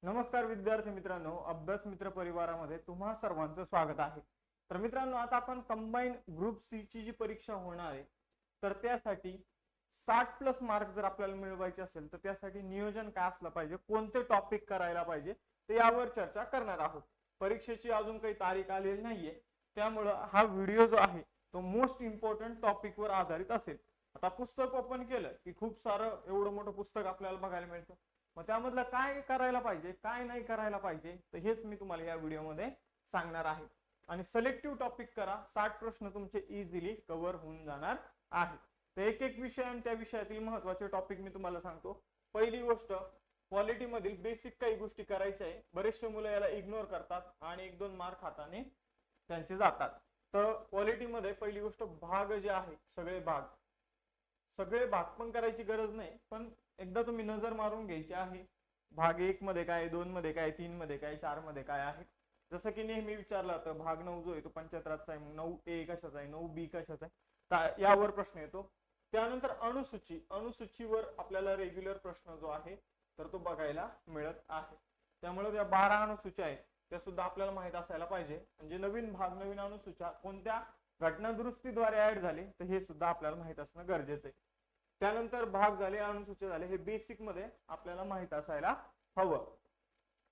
नमस्कार विद्यार्थी मित्रांनो, अभ्यास मित्र परिवारामध्ये तुम्हा सर्वांचं स्वागत आहे। तर मित्रांनो, आता आपण कंबाईन ग्रुप सी ची जी परीक्षा होणार आहे तर त्यासाठी 60 प्लस मार्क जर आपल्याला मिळवायचे असेल तर त्यासाठी नियोजन काय असलं पाहिजे, कोणते टॉपिक करायला पाहिजे ते यावर चर्चा करणार आहोत। परीक्षेची अजून काही तारीख आलेली नाहीये, त्यामुळे हा व्हिडिओ जो आहे तो मोस्ट इम्पॉर्टंट टॉपिक वर आधारित असेल। आता पुस्तक ओपन केलं की खूप सारं एवढं मोठं पुस्तक आपल्याला बघायला मिळतं, मग त्यामधलं काय करायला पाहिजे काय नाही करायला पाहिजे तर हेच मी तुम्हाला या व्हिडिओमध्ये सांगणार आहे। आणि सिलेक्टिव्ह टॉपिक करा, 60 प्रश्न तुमचे इझिली कव्हर होऊन जाणार आहे। तर एक एक विषय आणि त्या विषयातील महत्त्वाचे टॉपिक मी तुम्हाला सांगतो। पहिली गोष्ट, क्वालिटी मधील बेसिक काही गोष्टी करायच्या आहे। बरेचसे मुलं याला इग्नोर करतात आणि एक दोन मार्क हाताने त्यांचे जातात। तर क्वालिटी मध्ये पहिली गोष्ट, भाग जे आहे सगळे भाग पण करायची गरज नाही, पण एकदा तुम्ही नजर मारून घ्यायची आहे भाग 1 मध्ये काय, 2 मध्ये काय, 3 मध्ये काय, 4 मध्ये काय आहे। जसं की नेहमी विचारला तर भाग 9 जो आहे तो पंचत्राचा आहे, 9A कशाचा आहे, 9B कशाचा आहे, यावर प्रश्न येतो। त्यानंतर अनुसूचीवर आपल्याला रेग्युलर प्रश्न जो आहे तर तो बघायला मिळत आहे। त्यामुळे त्या 12 अनुसूच्या आहेत त्या सुद्धा आपल्याला माहित असायला पाहिजे। म्हणजे नवीन भाग, नवीन अनुसूच्या कोणत्या घटना दुरुस्तीद्वारे ऍड झाले तर हे सुद्धा आपल्याला माहित असणं गरजेचं आहे। त्यानंतर भाग झाले, अनुसूची झाले, हे बेसिक मध्ये आपल्याला माहित असायला हवं।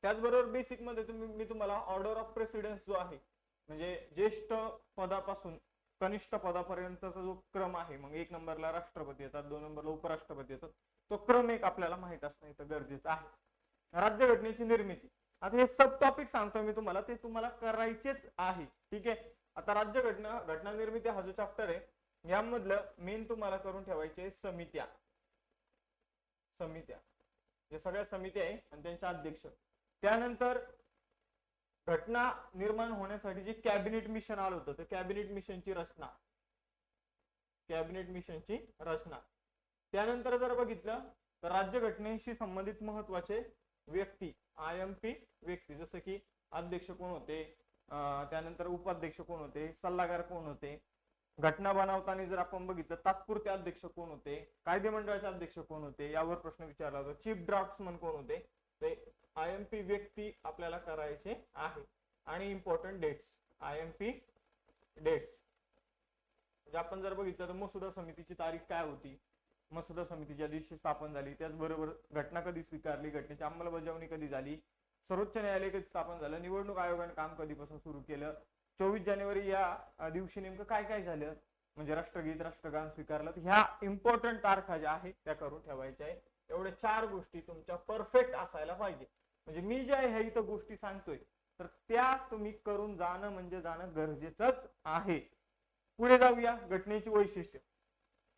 त्याचबरोबर बेसिक मध्ये मी तुम्हाला ऑर्डर ऑफ प्रेसिडेन्स जो आहे, म्हणजे ज्येष्ठ पदापासून कनिष्ठ पदापर्यंतचा जो क्रम आहे, मग 1 नंबरला राष्ट्रपती येतात, 2 नंबरला उपराष्ट्रपती येतात, तो क्रम एक आपल्याला माहित असणं इथं गरजेचं आहे। राज्यघटनेची निर्मिती, आता हे सब टॉपिक सांगतो मी तुम्हाला, ते तुम्हाला करायचेच आहे, ठीक आहे। आता घटना निर्मिती हा जो चॅप्टर आहे यामधलं मेन तुम्हाला करून ठेवायचे समित्या या सगळ्या समित्या आहे आणि त्यांचे अध्यक्ष। त्यानंतर घटना निर्माण होण्यासाठी जे कॅबिनेट मिशन आलं होतं तर कॅबिनेट मिशनची रचना। त्यानंतर जर बघितलं तर राज्यघटनेशी संबंधित महत्वाचे व्यक्ती, IMP व्यक्ती, जसं की अध्यक्ष कोण होते, त्यानंतर उपाध्यक्ष कोण होते, सल्लागार कोण होते, घटना बनवताना जर आपण बघितलं तात्पुरते अध्यक्ष कोण होते, कायदे मंडळाचे अध्यक्ष कोण होते, यावर प्रश्न विचारला होता। चीफ ड्राफ्ट्समन कोण होते, ते IMP व्यक्ती आपल्याला करायचे आहे। आणि इम्पॉर्टंट डेट्स, IMP डेट्स, म्हणजे आपण जर बघितलं तर मसुदा समितीची तारीख काय होती, मसुदा समिती ज्या दिवशी स्थापन झाली, त्याचबरोबर घटना कधी स्वीकारली, घटनेची अंमलबजावणी कधी झाली, सर्वोच्च न्यायालय कधी स्थापन झालं, निवडणूक आयोगाने काम कधीपासून सुरू केलं, 24 जानेवारी या दिवशी नेमकं काय काय झालं, म्हणजे राष्ट्रगीत राष्ट्रगान स्वीकारलं, ह्या इम्पॉर्टंट तारखा ज्या आहेत त्या करून ठेवायच्या आहे। एवढे 4 गोष्टी तुमच्या परफेक्ट असायला पाहिजे। म्हणजे मी ज्या ह्या इथं गोष्टी सांगतोय तर त्या तुम्ही करून जाणं म्हणजे जाणं गरजेचंच आहे। पुढे जाऊया, घटनेची वैशिष्ट्य।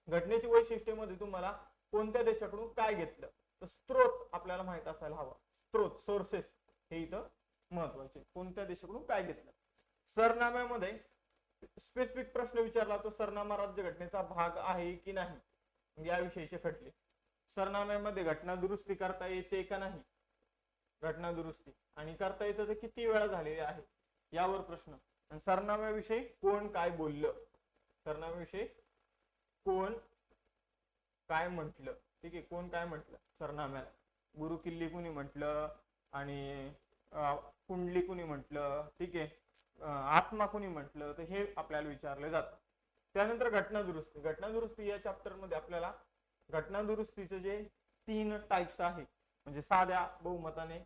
घटनेची वैशिष्ट्यामध्ये तुम्हाला कोणत्या देशाकडून काय घेतलं तर स्त्रोत आपल्याला माहित असायला हवा। स्त्रोत, सोर्सेस हे इथं महत्वाचे, कोणत्या देशाकडून काय घेतलं। सरनाम्यामध्ये स्पेसिफिक प्रश्न विचारला तो सरनामा राज्यघटनेचा भाग आहे की नाही, याविषयीचे खटले। सरनाम्यामध्ये घटना दुरुस्ती करता येते का नाही, घटना दुरुस्ती आणि करता येतं तर किती वेळा झालेली आहे, यावर प्रश्न। आणि सरनाम्याविषयी कोण काय बोललं, सरनाम्याविषयी कोण काय म्हटलं, ठीक आहे, कोण काय म्हटलं सरनाम्याला, गुरु किल्ली कुणी म्हटलं आणि कुंडली कुणी म्हटलं, ठीक आहे, आत्मा कुणी म्हटलं, तर हे आपल्याला विचारले जातं। त्यानंतर घटना दुरुस्ती या चॅप्टर मध्ये आपल्याला घटना दुरुस्तीचे जे 3 टाइप्स आहे, म्हणजे साध्या बहुमताने,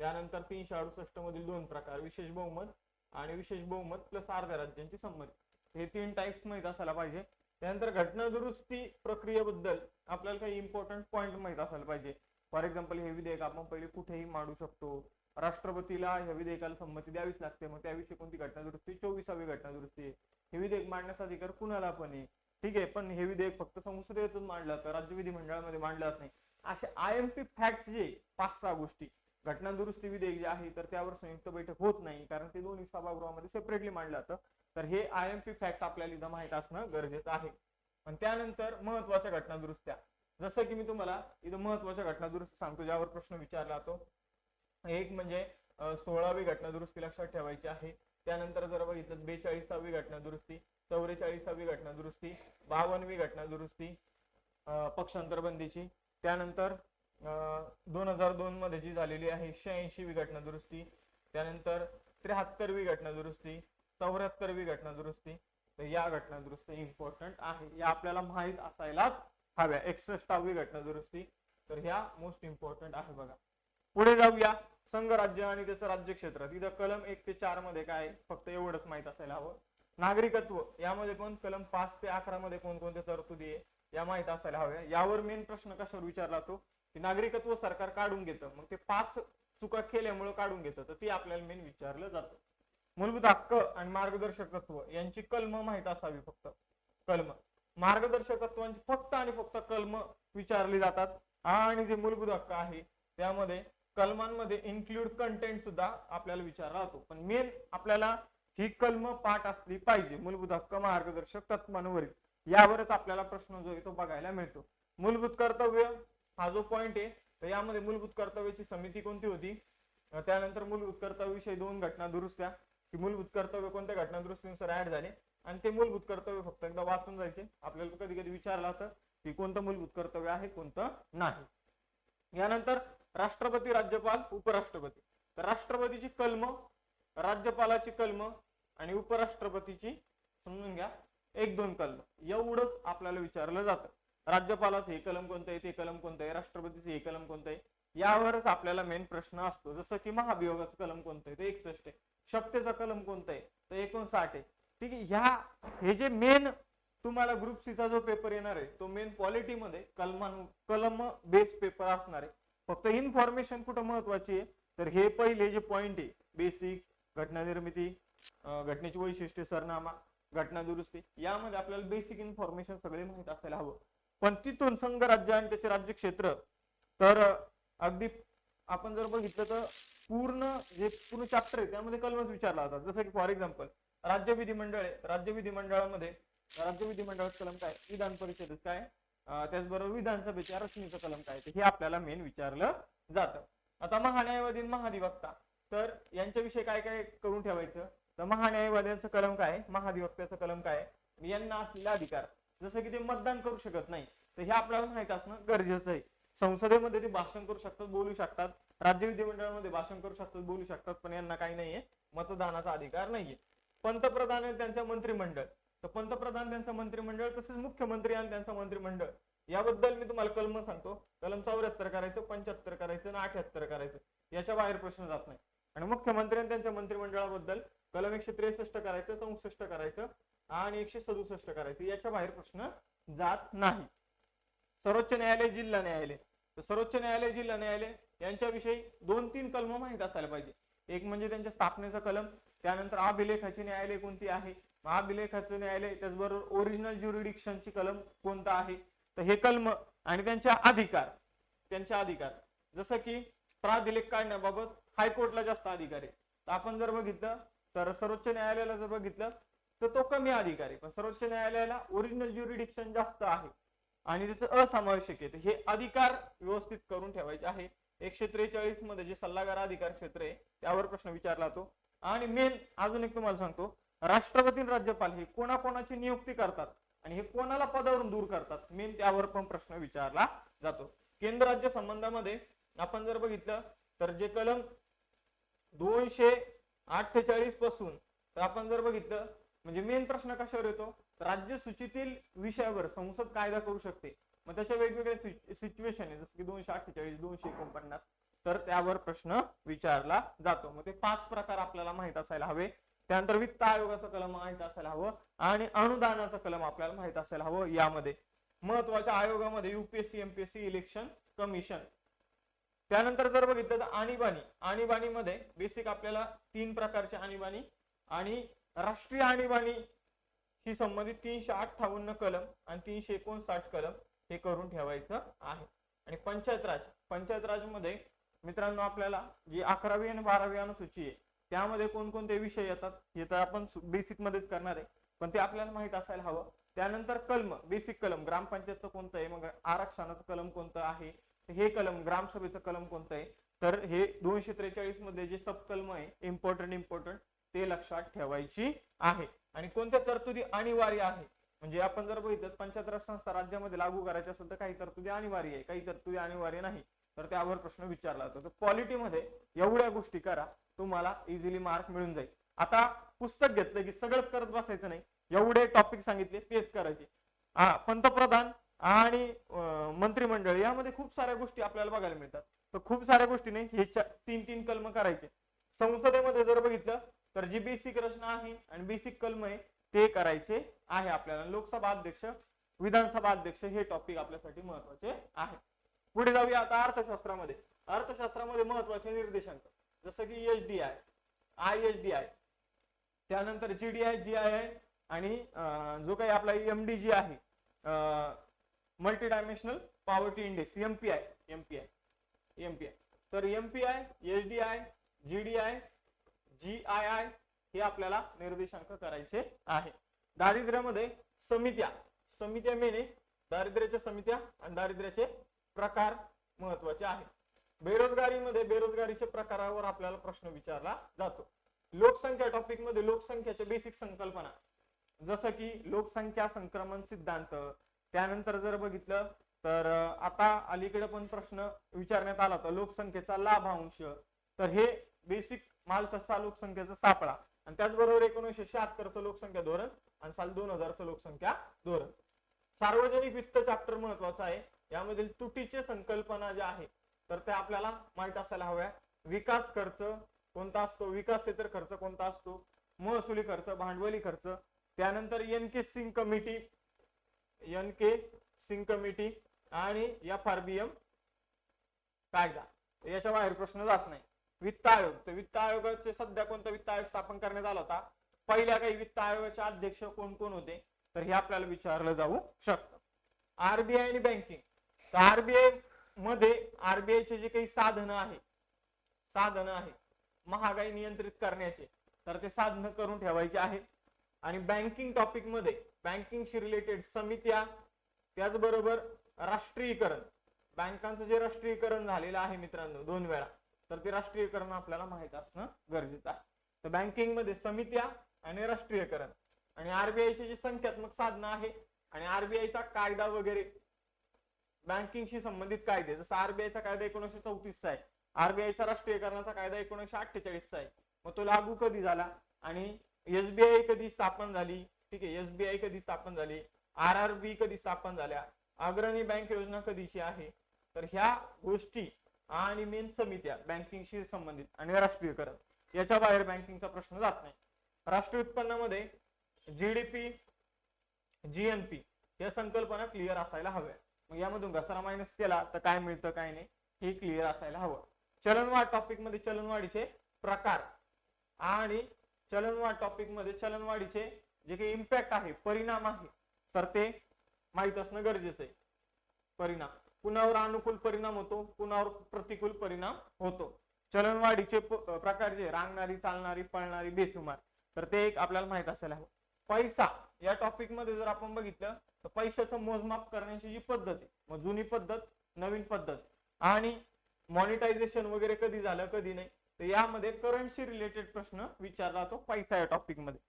त्यानंतर 368 मधील 2 प्रकार, विशेष बहुमत आणि विशेष बहुमत प्लस अर्ध्या राज्यांची संमती, हे 3 टाइप्स माहित असायला पाहिजे। त्यानंतर घटना दुरुस्ती प्रक्रियेबद्दल आपल्याला काही इम्पॉर्टंट पॉइंट माहित असायला पाहिजे। फॉर एक्झाम्पल, हे विधेयक आपण पहिले कुठेही मांडू शकतो, राष्ट्रपतीला या विधेयकाला संमती द्यावीच लागते, मग त्याविषयी कोणती घटना दुरुस्ती, 24वी घटना दुरुस्ती आहे। हे विधेयक मांडण्याचा अधिकार कुणाला पण आहे, ठीक आहे, पण हे विधेयक फक्त संसदेतून मांडलं तर राज्य विधिमंडळामध्ये मांडलं जात नाही। असे IMP फॅक्ट्स जे 5-6 गोष्टी, घटना दुरुस्ती विधेयक जे आहे तर त्यावर संयुक्त बैठक होत नाही कारण ते दोन्ही सभागृहामध्ये सेपरेटली मांडलं जातं, तर हे IMP फॅक्ट आपल्याला इथं माहित असणं गरजेचं आहे। आणि त्यानंतर महत्वाच्या घटना दुरुस्त्या, जसं की मी तुम्हाला इथं महत्वाच्या घटना दुरुस्ती सांगतो ज्यावर प्रश्न विचारला जातो। एक म्हणजे 16वी घटना दुरुस्ती लक्षात ठेवायची आहे। त्यानंतर जर बघितलं 42वी घटना दुरुस्ती, 44वी घटना दुरुस्ती, 52वी घटना दुरुस्ती पक्षांतर बंदीची, त्यानंतर 2002 मध्ये जी झालेली आहे 86वी घटना दुरुस्ती, त्यानंतर 73वी घटना दुरुस्ती, 74वी घटना दुरुस्ती. तर या घटना दुरुस्ती इम्पॉर्टंट आहे, या आपल्याला माहित असायलाच हव्या. 61वी घटना दुरुस्ती, तर ह्या मोस्ट इम्पॉर्टंट आहे बघा. पुढे जाऊया. संघ राज्य आणि त्याचं राज्य क्षेत्र. तिथं कलम 1 ते 4 मध्ये काय फक्त एवढंच माहित असायला हवं. नागरिकत्व यामध्ये पण कलम 5 ते 11 मध्ये कोणकोणत्या तरतुदी आहे या माहित असायला हव्या. यावर मेन प्रश्न कशावर विचारला तो की नागरिकत्व सरकार काढून घेतं, मग ते 5 चुका केल्यामुळे काढून घेतं, तर ती आपल्याला मेन विचारलं जातं. मूलभूत हक्क आणि मार्गदर्शक तत्व यांची कलम माहित असावी. फक्त कलम, मार्गदर्शक तत्वांची फक्त आणि फक्त कलम विचारली जातात. आणि जे मूलभूत हक्क आहे त्यामध्ये कलमांमध्ये इन्क्लूड कंटेंट सुद्धा आपल्याला विचारला जातो. पण मेन आपल्याला ही कलम पाठ असली पाहिजे. मूलभूत हक्क मार्गदर्शक तत्वांवरील यावरच आपल्याला प्रश्न जो आहे तो बघायला मिळतो. मूलभूत कर्तव्य हा जो पॉइंट आहे, तर यामध्ये मूलभूत कर्तव्याची समिती कोणती होती, त्यानंतर मूलभूत कर्तव्याविषयी 2 घटना दुरुस्त्या, की मूलभूत कर्तव्य कोणत्या घटना दुरुस्तीनुसार ऍड झाले, आणि ते मूलभूत कर्तव्य फक्त एकदा वाचून जायचे. आपल्याला कधी कधी विचारलं होतं की कोणतं मूलभूत कर्तव्य आहे कोणतं नाही. यानंतर राष्ट्रपती, राज्यपाल, उपराष्ट्रपती. तर राष्ट्रपतीची कलम, राज्यपालाची कलम आणि उपराष्ट्रपतीची समजून घ्या 1-2 कलम, एवढंच आपल्याला विचारलं जातं. राज्यपालाचं हे कलम कोणतं आहे, ते कलम कोणतं आहे, राष्ट्रपतीचं हे कलम कोणतं आहे, यावरच आपल्याला मेन प्रश्न असतो. जसं की महाभियोगाचं कलम कोणतं आहे, ते 61 आहे. शपथेचा कलम कोणतं आहे, तर 59 आहे. ठीक आहे. हे जे मेन तुम्हाला ग्रुप सी चा जो पेपर येणार आहे तो मेन पॉलिटीमध्ये कलम बेस पेपर असणार आहे. फक्त इन्फॉर्मेशन कुठं महत्वाची आहे, तर हे पहिले जे पॉइंट आहे बेसिक, घटना निर्मिती, घटनेची वैशिष्ट्ये, सरनामा, घटना दुरुस्ती, यामध्ये आपल्याला बेसिक इन्फॉर्मेशन सगळे माहित असायला हवं. पण तिथून संघ राज्य आणि त्याचे राज्य क्षेत्र, तर अगदी आपण जर बघितलं तर पूर्ण चॅप्टर आहे त्यामध्ये कलमच विचारला जातात. जसं की फॉर एक्झाम्पल राज्य विधिमंडळ आहे, राज्य विधिमंडळामध्ये राज्य विधिमंडळाचं कलम काय, विधान परिषदेत काय, त्याचबरोबर विधानसभेच्या रचनेचं कलम काय, हे आपल्याला मेन विचारलं जातं. आता महान्यायवादी, महाधिवक्ता, तर यांच्याविषयी काय काय करून ठेवायचं, तर महान्यायवाद्यांचं कलम काय, महाधिवक्त्याचं कलम काय, यांना असलेला अधिकार, जसं की ते मतदान करू शकत नाही, तर हे आपल्याला माहित असणं गरजेचं आहे. संसदेमध्ये ते भाषण करू शकतात, बोलू शकतात, राज्य विधिमंडळामध्ये भाषण करू शकतात, बोलू शकतात, पण यांना काही नाहीये, मतदानाचा अधिकार नाहीये. पंतप्रधान आणि त्यांचं मंत्रिमंडळ, तर पंतप्रधान त्यांचं मंत्रिमंडळ तसेच मुख्यमंत्री आणि त्यांचं मंत्रिमंडळ याबद्दल मी तुम्हाला कलम सांगतो. कलम 74 करायचं, 75 करायचं आणि 78 करायचं, याच्या बाहेर प्रश्न जात नाही. आणि मुख्यमंत्री आणि त्यांच्या मंत्रिमंडळाबद्दल कलम 163 करायचं, 64 करायचं आणि 167 करायचं, याच्या बाहेर प्रश्न जात नाही. सर्वोच्च न्यायालय, जिल्हा न्यायालय, तर सर्वोच्च न्यायालय, जिल्हा न्यायालय यांच्याविषयी 2-3 कलम माहित असायला पाहिजे. एक म्हणजे त्यांच्या स्थापनेचा कलम, त्यानंतर अभिलेखाची न्यायालय कोणती आहे, अभिलेखाचं न्यायालय, त्याचबरोबर ओरिजिनल ज्युरिडिक्शनची कलम कोणता आहे, तर हे कलम आणि त्यांच्या अधिकार जसं की प्राधिलेख काढण्याबाबत हायकोर्टला जास्त अधिकार आहे. तर आपण जर बघितलं तर सर्वोच्च न्यायालयाला जर बघितलं तर तो कमी अधिकार आहे, पण सर्वोच्च न्यायालयाला ओरिजिनल ज्युरिडिक्शन जास्त आहे आणि त्याचं असमावेशक आहे. हे अधिकार व्यवस्थित करून ठेवायचे आहे. 143 मध्ये जे सल्लागार अधिकार क्षेत्र आहे त्यावर प्रश्न विचारला जातो. आणि मेन अजून एक तुम्हाला सांगतो, राष्ट्रपती आणि राज्यपाल हे कोणाकोणाची नियुक्ती करतात आणि हे कोणाला पदावरून दूर करतात, मेन त्यावर पण प्रश्न विचारला जातो. केंद्र राज्य संबंधामध्ये आपण जर बघितलं तर जे कलम 248 पासून, तर आपण जर बघितलं म्हणजे मेन प्रश्न कशावर येतो, राज्य सूचीतील विषयावर संसद कायदा करू शकते. मग त्याच्या वेगवेगळ्या सिच्युएशन आहे, जसं की 248, 249, तर त्यावर प्रश्न विचारला जातो. मग ते 5 प्रकार आपल्याला माहित असायला हवे. त्यानंतर वित्त आयोगाचा कलम माहित असायला हवं आणि अनुदानाचा कलम आपल्याला माहित असायला हवं. यामध्ये महत्वाच्या आयोगामध्ये युपीएससी, एमपीएससी, इलेक्शन कमिशन. त्यानंतर जर बघितलं तर आणीबाणीमध्ये बेसिक आपल्याला 3 प्रकारचे आणीबाणी आणि राष्ट्रीय आणीबाणी ही संबंधित 358 कलम आणि 359 कलम हे करून ठेवायचं आहे. आणि पंचायत राज मध्ये मित्रांनो आपल्याला जी 11वी आणि 12वी अनुसूची आहे त्यामध्ये कोणकोणते विषय येतात हे तर आपण बेसिक मध्येच करणार आहे, पण ते आपल्याला माहित असायला हवं. त्यानंतर कलम, बेसिक कलम, ग्रामपंचायतचं कोणतं आहे, मग आरक्षणाचं कलम कोणतं आहे, हे कलम, ग्रामसभेचं कलम कोणतं आहे, तर हे 243 मध्ये जे सब कलम आहे इम्पॉर्टंट ते लक्षात ठेवायची आहे. आणि कोणत्या तरतुदी अनिवार्य आहे, म्हणजे आपण जर बघितलं पंचायत राज संस्था राज्यामध्ये लागू करायची असेल तर काही तरतुदी अनिवार्य आहे, काही तरतुदी अनिवार्य नाही. तर त्यावर प्रश्न विचारला जातो. तर पॉलिटीमध्ये एवढ्या गोष्टी करा, तुम्हाला इझिली मार्क मिळून जाईल. आता पुस्तक घेतलं की सगळंच करत बसायचं नाही, एवढे टॉपिक सांगितले तेच करायचे. पंतप्रधान आणि मंत्रिमंडळ यामध्ये खूप साऱ्या गोष्टी आपल्याला बघायला मिळतात. तर खूप साऱ्या गोष्टी नाही, हे 3-3 कलम करायचे. संसदेमध्ये जर बघितलं तर जी बेसिक रचना आहे आणि बेसिक कलम आहे ते करायचे आहे आपल्याला. लोकसभा अध्यक्ष, विधानसभा अध्यक्ष हे टॉपिक आपल्यासाठी महत्वाचे आहे. पुढे जाऊया आता अर्थशास्त्रामध्ये. अर्थशास्त्रामध्ये महत्वाचे निर्देशांक जसं की एचडीआय, आयएचडीआय, त्यानंतर जीडीआय, जीआयआय आणि जो काही आपला एमडीजी आहे, multi dimensional poverty index, MPI. तर एमपीआय, एचडीआय, जीडीआय, जीआयआय हे आपल्याला निर्देशांक करायचे आहे. दारिद्र्यामध्ये समित्या मेन आहे, दारिद्र्याच्या समित्या आणि दारिद्र्याचे प्रकार महत्वाचे आहे. बेरोजगारीमध्ये बेरोजगारीच्या प्रकारावर आपल्याला प्रश्न विचारला जातो. लोकसंख्या टॉपिक मध्ये लोकसंख्याच्या बेसिक संकल्पना जसं की लोकसंख्या संक्रमण सिद्धांत. त्यानंतर जर बघितलं तर आता अलीकडे पण प्रश्न विचारण्यात आला होता लोकसंख्येचा लाभांश. तर हे बेसिक मालतसा लोकसंख्येचा सापळा आणि त्याचबरोबर 1976चं लोकसंख्या धोरण आणि साल 2000चं लोकसंख्या धोरण. सार्वजनिक वित्त चॅप्टर महत्वाचा आहे. यामधील तुटीचे संकल्पना ज्या आहे तर त्या आपल्याला माहित असायला हव्या. विकास खर्च कोणता असतो, विकासेतर खर्च कोणता असतो, महसुली खर्च, भांडवली खर्च, त्यानंतर एनके सिंग कमिटी आणि एफआरबीएम कायदा. याच्या बाहेर प्रश्न जात नाही. वित्त आयोग, तर वित्त आयोगाचे सध्या कोणता वित्त आयोग स्थापन करण्यात आला होता, पहिल्या काही वित्त आयोगाचे अध्यक्ष कोण कोण होते तर हे आपल्याला विचारलं जाऊ शकतं. आरबीआय आणि बँकिंग. तर आरबीआय मध्ये आरबीआयचे जे काही साधनं आहे महागाई नियंत्रित करण्याचे, तर ते साधनं करून ठेवायचे आहे. आणि बँकिंग टॉपिक मध्ये बँकिंगशी रिलेटेड समित्या, त्याचबरोबर राष्ट्रीयकरण, बँकांचं जे राष्ट्रीयकरण झालेलं आहे मित्रांनो 2 वेळा, तर ते राष्ट्रीयकरण आपल्याला माहित असणं गरजेचं आहे. तर बँकिंग मध्ये समित्या आणि राष्ट्रीयकरण आणि आरबीआयची जी संख्यात्मक साधनं आहे आणि आरबीआयचा कायदा वगैरे, बँकिंगशी संबंधित कायदे, जसं आरबीआयचा कायदा 1934चा आहे, आरबीआयचा राष्ट्रीयकरणाचा कायदा 1948चा आहे. मग तो लागू कधी झाला आणि एसबीआय कधी स्थापन झाली, ठीक आहे, एसबीआय कधी स्थापन झाली, आरआरबी कधी स्थापन झाल्या, अग्रणी बँक योजना कधीची आहे, तर ह्या गोष्टी आणि मेन समित्या बँकिंगशी संबंधित आणि राष्ट्रीयकरण याच्या बाहेर बँकिंगचा प्रश्न जात नाही. राष्ट्रीय उत्पन्नामध्ये जीडीपी, जीएनपी या संकल्पना क्लिअर असायला हव्या. मग यामधून घसारा मायनस केला तर काय मिळतं काय नाही हे क्लिअर असायला हवं. चलनवाढ टॉपिक मध्ये चलनवाढीचे प्रकार आणि चलनवाढ टॉपिक मध्ये चलनवाढीचे जे काही इम्पॅक्ट आहे, परिणाम आहे, तर ते माहित असणं गरजेचं आहे. परिणाम, कुणावर अनुकूल परिणाम होतो, कुणावर प्रतिकूल परिणाम होतो. चलनवाढीचे प्रकार जे रांगणारी, चालणारी, पळणारी, बेसुमार, तर ते एक आपल्याला माहित असायला हवं. पैसा या टॉपिक मध्ये जर आपण बघितलं तर पैशाचं मोजमाप करण्याची जी पद्धत आहे, मग जुनी पद्धत, नवीन पद्धत आणि मॉनिटायझेशन वगैरे कधी झालं कधी नाही, तर यामध्ये करंटशी रिलेटेड प्रश्न विचारला जातो पैसा या टॉपिक मध्ये.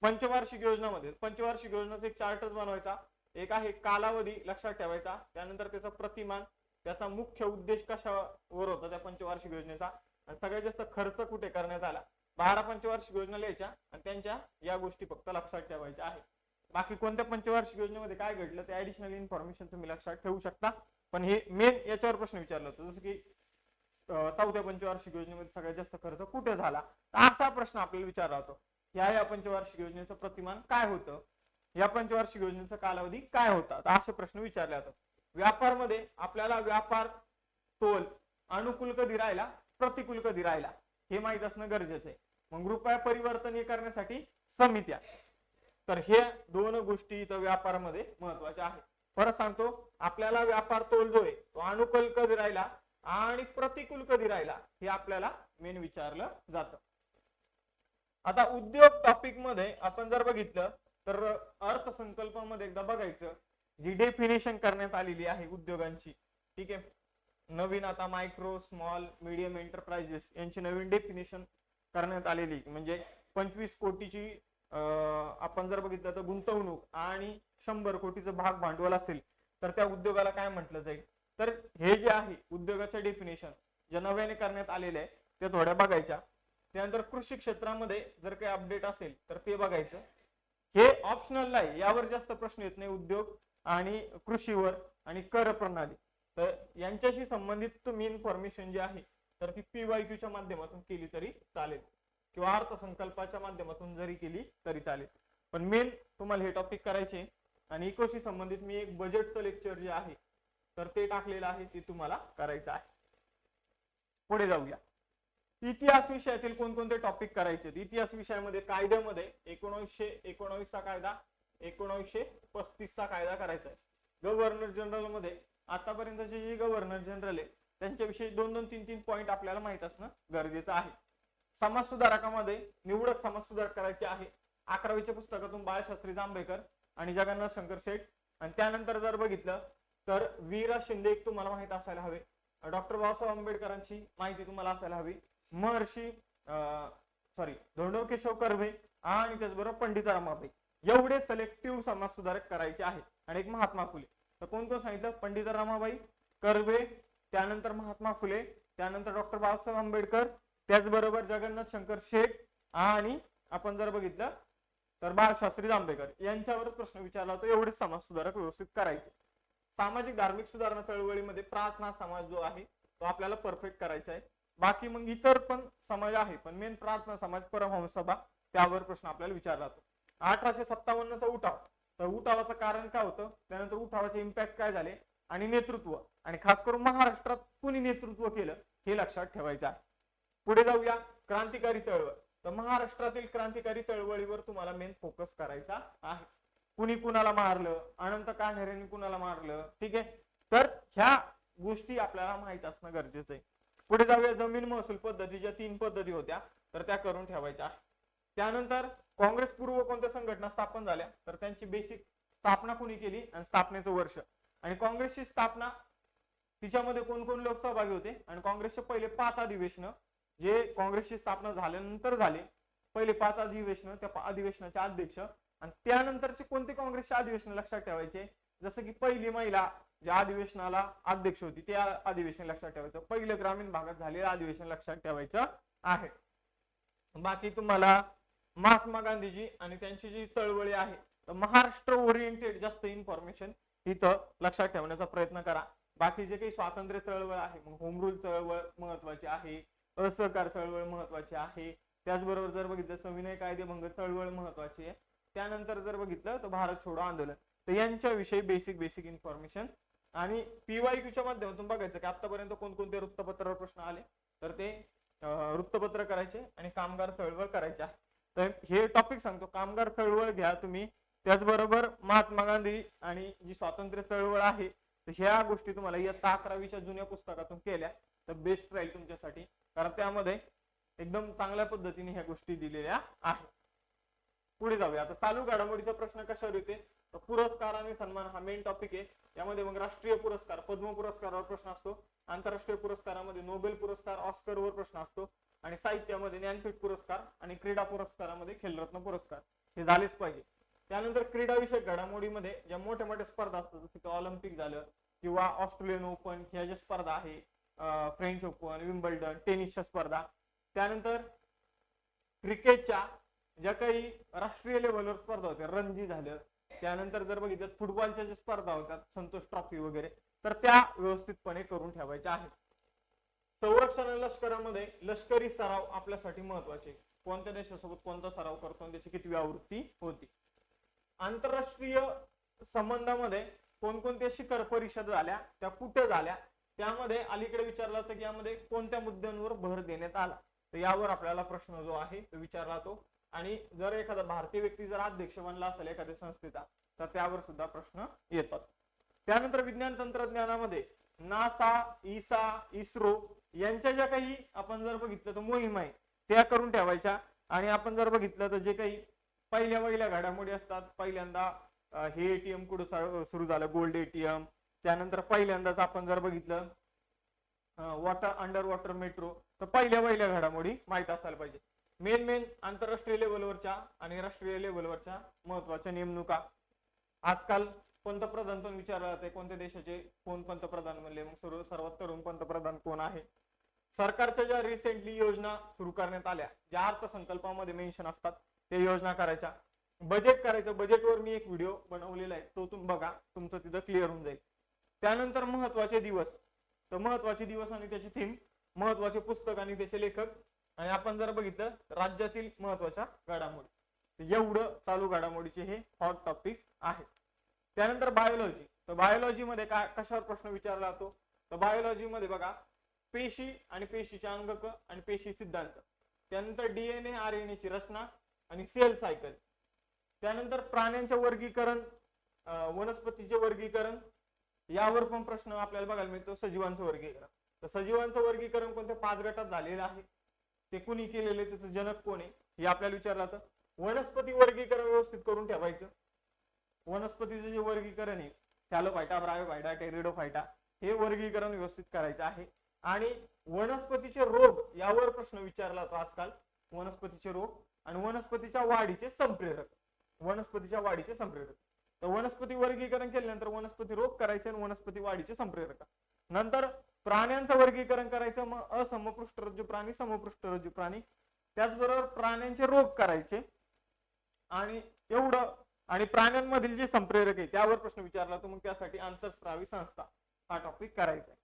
पंचवार्षिक योजनामध्ये पंचवार्षिक योजनाचा एक चार्टच बनवायचा. एक आहे कालावधी लक्षात ठेवायचा, त्यानंतर त्याचा प्रतिमान, त्याचा मुख्य उद्देश कशावर होता त्या पंचवार्षिक योजनेचा आणि सगळ्यात जास्त खर्च कुठे करण्यात आला. 12 पंचवार्षिक योजना लिहायच्या आणि त्यांच्या या गोष्टी फक्त लक्षात ठेवायच्या आहे. बाकी कोणत्या पंचवार्षिक योजनेमध्ये काय घडलं ते ऍडिशनल इन्फॉर्मेशन तुम्ही लक्षात ठेवू शकता, पण हे मेन याच्यावर प्रश्न विचारला होता. जसं की 4थ्या पंचवार्षिक योजनेमध्ये सगळ्यात जास्त खर्च कुठे झाला, तर असा प्रश्न आपल्याला विचारला होता. या पंचवार्षिक योजनेचं प्रतिमान काय होतं, या पंचवार्षिक योजनेचा कालावधी काय होता, तर असे प्रश्न विचारले जातात. व्यापार मध्ये आपल्याला व्यापार तोल अनुकूल कधी राहिला, प्रतिकूल कधी राहिला हे माहित असणं गरजेचं आहे. मग रुपया परिवर्तनीय करण्यासाठी समित्या, तर हे 2 गोष्टी इथं व्यापारामध्ये महत्वाच्या आहेत. परत सांगतो, आपल्याला व्यापार तोल जो आहे तो अनुकूल कधी राहिला आणि प्रतिकूल कधी राहिला हे आपल्याला मेन विचारलं जातं. आता उद्योग टॉपिक मध्ये आपण जर बघितलं तर अर्थसंकल्पामध्ये एकदा बघायचं, जी डेफिनेशन करण्यात आलेली आहे उद्योगांची, ठीक आहे, नवीन आता मायक्रो, स्मॉल, मीडियम एंटरप्राइजेस यांची नवीन डेफिनेशन करण्यात आलेली. म्हणजे 25 कोटीची आपण जर बघितलं तर गुंतवणूक आणि 100 कोटीचं भाग भांडवल असेल तर त्या उद्योगाला काय म्हटलं जाईल, तर हे जे आहे उद्योगाच्या डेफिनेशन ज्या नव्याने करण्यात आलेल्या आहे त्या थोड्या बघायच्या. त्यानंतर कृषी क्षेत्रामध्ये जर काही अपडेट असेल तर ते बघायचं. हे ऑप्शनल आहे, यावर जास्त प्रश्न येत नाही, उद्योग आणि कृषीवर आणि कर प्रणाली. तर यांच्याशी संबंधित तुम्ही इन्फॉर्मेशन जी आहे तर ती PYQ माध्यमातून केली तरी चालेल किंवा अर्थसंकल्पाच्या माध्यमातून जरी केली तरी चालेल. पण मेन तुम्हाला हे टॉपिक करायचे. आणि इकोशी संबंधित मी एक बजेटचं लेक्चर जे आहे तर ते टाकलेलं आहे, ते तुम्हाला करायचं आहे. पुढे जाऊया. इतिहास विषयातील कोणकोणते टॉपिक करायचे. इतिहास विषयामध्ये कायद्यामध्ये 1919 चा कायदा, 1935 चा कायदा करायचा आहे. गव्हर्नर जनरल मध्ये आतापर्यंतचे जे गव्हर्नर जनरल आहे त्यांच्याविषयी 2-2, 3-3 पॉईंट आपल्याला माहित असणं गरजेचं आहे. समाज सुधारकामध्ये निवडक समाज सुधारक करायचे आहे. 11वीच्या पुस्तकातून बाळशास्त्री जांभेकर आणि जगन्नाथ शंकर शेठ. आणि त्यानंतर जर बघितलं तर वीरा शिंदे एक तुम्हाला माहित असायला हवे. डॉक्टर बाबासाहेब आंबेडकरांची माहिती तुम्हाला असायला हवी. महर्षी धोंडो केशव कर्वे आणि त्याचबरोबर पंडित रमाबाई. एवढे सिलेक्टिव्ह समाज सुधारक करायचे आहे. आणि एक महात्मा फुले. तर कोण कोण सांगितलं? पंडित रमाबाई, कर्वे, त्यानंतर महात्मा फुले, त्यानंतर डॉक्टर बाबासाहेब आंबेडकर, त्याचबरोबर जगन्नाथ शंकर शेठ आणि आपण जर बघितलं तर बाळशास्त्री जांभेकर. यांच्यावरच प्रश्न विचारला होता. एवढे समाज सुधारक व्यवस्थित करायचे. सामाजिक धार्मिक सुधारणा चळवळीमध्ये प्रार्थना समाज जो आहे तो आपल्याला परफेक्ट करायचा आहे. बाकी मग इतर पण समाज आहे, पण मेन प्रार्थना समाज, परमहंस सभा, त्यावर प्रश्न आपल्याला विचारला जातो. 1857चा उठाव. तर उठावाचं कारण काय होतं, त्यानंतर उठावाचे इम्पॅक्ट काय झाले आणि नेतृत्व, आणि खास करून महाराष्ट्रात कुणी नेतृत्व केलं हे लक्षात ठेवायचं आहे. पुढे जाऊया. क्रांतिकारी चळवळ. तर महाराष्ट्रातील क्रांतिकारी चळवळीवर तुम्हाला मेन फोकस करायचा आहे. कुणी कुणाला मारलं, अनंत कान्हेरेंनी कुणाला मारलं, ठीक आहे. तर ह्या गोष्टी आपल्याला माहित असणं गरजेचं आहे. पुढे जाऊया. जमीन महसूल पद्धतीच्या 3 पद्धती होत्या तर त्या करून ठेवायच्या आहे. त्यानंतर काँग्रेस पूर्व कोणत्या संघटना स्थापन झाल्या तर त्यांची बेसिक स्थापना कुणी केली आणि स्थापनेचं वर्ष. आणि काँग्रेसची स्थापना तिच्यामध्ये कोण कोण लोक सहभागी होते आणि काँग्रेसचे पहिले 5 अधिवेशन जे काँग्रेसची स्थापना झाल्यानंतर झाले, पहिले 5 अधिवेशन, त्या अधिवेशनाचे अध्यक्ष आणि त्यानंतरचे कोणते काँग्रेसचे अधिवेशन लक्षात ठेवायचे. जसं की पहिली महिला ज्या अधिवेशनाला अध्यक्ष होती त्या अधिवेशन लक्षात ठेवायचं. पहिलं ग्रामीण भागात झालेलं अधिवेशन लक्षात ठेवायचं आहे. बाकी तुम्हाला महात्मा गांधीजी आणि त्यांची जी चळवळी आहे तर महाराष्ट्र ओरिएंटेड जास्त इन्फॉर्मेशन इथं लक्षात ठेवण्याचा प्रयत्न करा. बाकी जे काही स्वातंत्र्य चळवळ आहे, मग होम रूल चळवळ महत्वाची आहे, असहकार चळवळ महत्वाची आहे, त्याचबरोबर जर बघितलं सविनय कायदेभंग चळवळ महत्वाची आहे. त्यानंतर जर बघितलं तर भारत छोडो आंदोलन. तर यांच्याविषयी बेसिक इन्फॉर्मेशन. आणि PYQच्या माध्यमातून बघायचं की आतापर्यंत कोणकोणते वृत्तपत्रावर प्रश्न आले तर ते वृत्तपत्र करायचे आणि कामगार चळवळ करायचे आहे. तर हे टॉपिक सांगतो, कामगार चळवळ घ्या तुम्ही. त्याचबरोबर महात्मा गांधी आणि जी स्वातंत्र्य चळवळ आहे तर ह्या गोष्टी तुम्हाला इयत्ता 11वीच्या जुन्या पुस्तकातून केल्या तर बेस्ट राहील तुमच्यासाठी, कारण त्यामध्ये एकदम चांगल्या पद्धतीने ह्या गोष्टी दिलेल्या आहेत. पुढे जाऊया. आता चालू घडामोडीचा प्रश्न कशावर येते तर पुरस्कार आणि सन्मान हा मेन टॉपिक आहे. यामध्ये मग राष्ट्रीय पुरस्कार, पद्म पुरस्कारावर प्रश्न असतो, आंतरराष्ट्रीय पुरस्कारामध्ये नोबेल पुरस्कार, ऑस्करवर प्रश्न असतो, आणि साहित्यामध्ये ज्ञानपीठ पुरस्कार आणि क्रीडा पुरस्कारामध्ये खेलरत्न पुरस्कार हे झालेच पाहिजे. त्यानंतर क्रीडा विषयक घडामोडीमध्ये ज्या मोठ्या मोठ्या स्पर्धा असतात जसं की ऑलिम्पिक झालं किंवा ऑस्ट्रेलियन ओपन ह्या ज्या स्पर्धा आहे, फ्रेंच ओपन, विम्बल्डन, टेनिसच्या स्पर्धा, त्यानंतर क्रिकेटच्या ज्या काही राष्ट्रीय लेवलवर स्पर्धा होत्या, रणजी झालं, त्यानंतर जर बघितलं फुटबॉलच्या ज्या स्पर्धा होत्या संतोष ट्रॉफी वगैरे, तर त्या व्यवस्थितपणे करून ठेवायच्या आहेत. संरक्षण लष्करामध्ये लष्करी सराव आपल्यासाठी महत्वाचे. कोणत्या देशासोबत कोणता सराव करतो आणि त्याची किती आवृत्ती होती. आंतरराष्ट्रीय संबंधामध्ये कोणकोणत्या शिखर परिषद झाल्या, त्या कुठे झाल्या, त्यामध्ये अलीकडे विचारलं होतं की यामध्ये कोणत्या मुद्द्यांवर भर देण्यात आला, तर यावर आपल्याला प्रश्न जो आहे तो विचारला जातो. आणि जर एखादा भारतीय व्यक्ती जर अध्यक्ष बनला असेल एखाद्या संस्थेचा तर त्यावर सुद्धा प्रश्न येतात. त्यानंतर विज्ञान तंत्रज्ञानामध्ये नासा, इसा, इस्रो यांच्या ज्या काही आपण जर बघितलं तर मोहीम आहे त्या करून ठेवायच्या. आणि आपण जर बघितलं तर जे काही पहिल्या घडामोडी असतात, पहिल्यांदा हे ATM कुठं सुरू झालं, गोल्ड ATM, त्यानंतर पहिल्यांदाच आपण जर बघितलं अंडर वॉटर मेट्रो, तर पहिल्या घडामोडी माहित असायला पाहिजे. मेन आंतरराष्ट्रीय लेवलवरच्या आणि राष्ट्रीय लेवलवरच्या महत्वाच्या नेमणुका. आजकाल पंतप्रधान पण विचारलं जाते कोणत्या देशाचे कोण पंतप्रधान म्हणले, मग सर्वात तरुण पंतप्रधान कोण आहे. सरकारच्या ज्या रिसेंटली योजना सुरू करण्यात आल्या, ज्या अर्थसंकल्पामध्ये मेन्शन असतात ते योजना करायच्या. बजेट करायचं, बजेटवर मी एक व्हिडिओ बनवलेला आहे, तो तुम्ही बघा, तुमचं तिथं क्लिअर होऊन जाईल. त्यानंतर महत्वाचे दिवस, तर महत्वाचे दिवस आणि त्याची थीम, महत्वाचे पुस्तक आणि त्याचे लेखक, आणि आपण जर बघितलं राज्यातील महत्वाच्या घडामोडी. एवढं चालू घडामोडीचे हे हॉट टॉपिक आहे. त्यानंतर बायोलॉजी, तर बायोलॉजी मध्ये काय कशावर प्रश्न विचारला जातो, तर बायोलॉजी मध्ये बघा पेशी आणि पेशीचे अंगक आणि पेशी सिद्धांत, त्यानंतर डीएनए आरएनए ची रचना आणि सेल सायकल, त्यानंतर प्राण्यांचे वर्गीकरण, वनस्पतीचे वर्गीकरण, यावर पण प्रश्न आपल्याला बघायला मिळतो. सजीवांचं वर्गीकरण, तर सजीवांचं वर्गीकरण कोणत्या 5 गटात झालेलं आहे, ते कुणी केलेले, त्याचं जनक कोण आहे हे आपल्याला विचारलं जातं. वनस्पती वर्गीकरण व्यवस्थित करून ठेवायचं. वनस्पतीचं जे वर्गीकरण आहे थॅलोफायटा, ब्रायोफायटा, टेरिडोफायटा, हे वर्गीकरण व्यवस्थित करायचं आहे. आणि वनस्पतीचे रोग यावर प्रश्न विचारला जातो आजकाल. वनस्पतीचे रोग आणि वनस्पतीच्या वाढीचे संप्रेरक, वनस्पतीच्या वाढीचे संप्रेरक. तर वनस्पती वर्गीकरण केल्यानंतर वनस्पती रोग करायचे आणि वनस्पती वाढीचे संप्रेरक. नंतर प्राण्यांचं वर्गीकरण करायचं, मग असमपृष्ठरज्जू प्राणी, समपृष्ठरज्जू प्राणी, त्याचबरोबर प्राण्यांचे रोग करायचे आणि एवढं. आणि प्राण्यांमधील जे संप्रेरक आहे त्यावर प्रश्न विचारला तर मग त्यासाठी आंतरस्रावी संस्था हा टॉपिक करायचा आहे.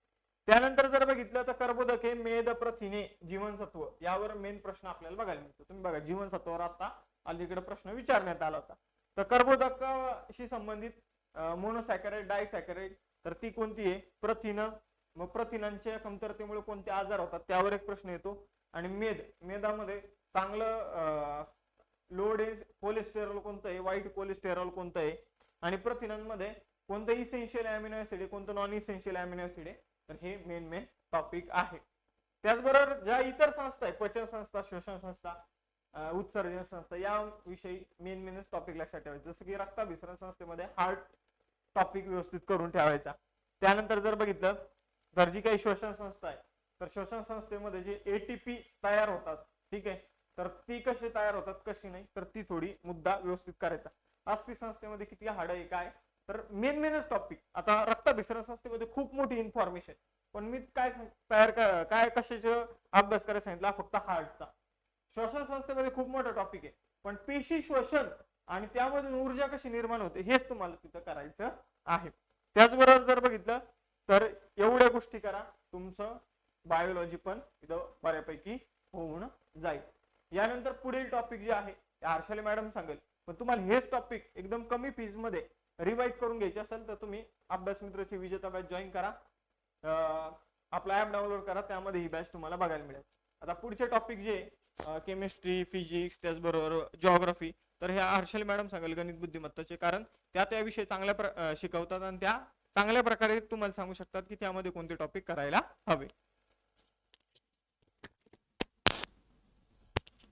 त्यानंतर जर बघितलं तर कर्बोदके, मेद, प्रथिने, जीवनसत्व यावर मेन प्रश्न आपल्याला बघायला मिळतो. तुम्ही बघा जीवनसत्वावर आता अलीकडे प्रश्न विचारण्यात आला होता. तर कर्बोदकाशी संबंधित मोनोसॅकराइड, डायसॅकराइड, तर ती कोणती आहे, प्रथिन. मग प्रथिनांच्या कमतरतेमुळे कोणते आजार होतात त्यावर एक प्रश्न येतो. आणि मेद, मेदामध्ये चांगलं लोड कोलेस्टेरॉल कोणतं आहे, वाईट कोलेस्टेरॉल कोणतं आहे, आणि प्रथिनांमध्ये कोणतं इसेन्शियल अॅमिनो ऍसिड आहे, कोणतं नॉन इसेन्शियल अॅमिनो ऍसिड आहे. तर हे मेन टॉपिक आहे. त्याचबरोबर ज्या इतर संस्था आहे, पचन संस्था, श्वसन संस्था, उत्सर्जन संस्था, याविषयी मेनच टॉपिक लक्षात ठेवायचं. जसं की रक्ताभिसरण संस्थेमध्ये हार्ट टॉपिक व्यवस्थित करून ठेवायचा. त्यानंतर जर बघितलं तर जी काही श्वसन संस्था आहे, तर श्वसन संस्थेमध्ये जे एटीपी तयार होतात, ठीक आहे, तर ती कशी तयार होतात कशी नाही, तर ती थोडी मुद्दा व्यवस्थित करायचा. अस्थि संस्थेमध्ये किती हाड आहे काय, तर मेनच टॉपिक. आता रक्ताभिसरण संस्थेमध्ये खूप मोठी इन्फॉर्मेशन, पण मी काय कशाचे अभ्यास करायला सांगितला, फक्त हार्टचा. श्वसन संस्थेमध्ये खूप मोठा टॉपिक आहे, पण पेशी श्वसन आणि त्यामधून ऊर्जा कशी निर्माण होते हेच तुम्हाला तिथं करायचं आहे. त्याचबरोबर जर बघितलं तर एवढ्या गोष्टी करा, तुमचं बायोलॉजी पण इथं बऱ्यापैकी होऊन जाईल. यानंतर पुढील टॉपिक जे आहे ते हर्षाली मॅडम सांगेल, पण तुम्हाला हेच टॉपिक एकदम कमी फीज मध्ये रिवाइज करून घ्यायचे असेल तर तुम्ही अभ्यास मित्रची विजेता बॅच जॉईन करा, आपला ऍप डाउनलोड करा, त्यामध्ये ही बॅच तुम्हाला बघायला मिळेल. आता पुढचे टॉपिक जे केमिस्ट्री, फिजिक्स, त्याचबरोबर जिओग्राफी, तर ह्या हर्षाली मॅडम सांगेल गणित बुद्धिमत्ताचे, कारण त्या विषय चांगल्या शिकवतात आणि त्या चांगल्या प्रकारे तुम्हाला सांगू शकतात की त्यामध्ये कोणते टॉपिक करायला हवे.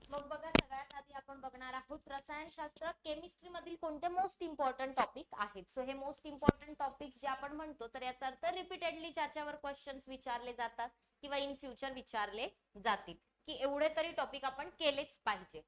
मग बघा सगळ्यात आधी आपण बघणार आहोत रसायनशास्त्र, केमिस्ट्री मधील कोणते मोस्ट इम्पॉर्टंट टॉपिक आहेत. सो हे मोस्ट इम्पॉर्टंट टॉपिक्स जे आपण म्हणतो तर याचा अर्थ रिपीटेडली ज्याच्यावर क्वेश्चन्स विचारले जातात किंवा इन फ्युचर विचारले जातील, की एवढे तरी टॉपिक आपण केलेच पाहिजे.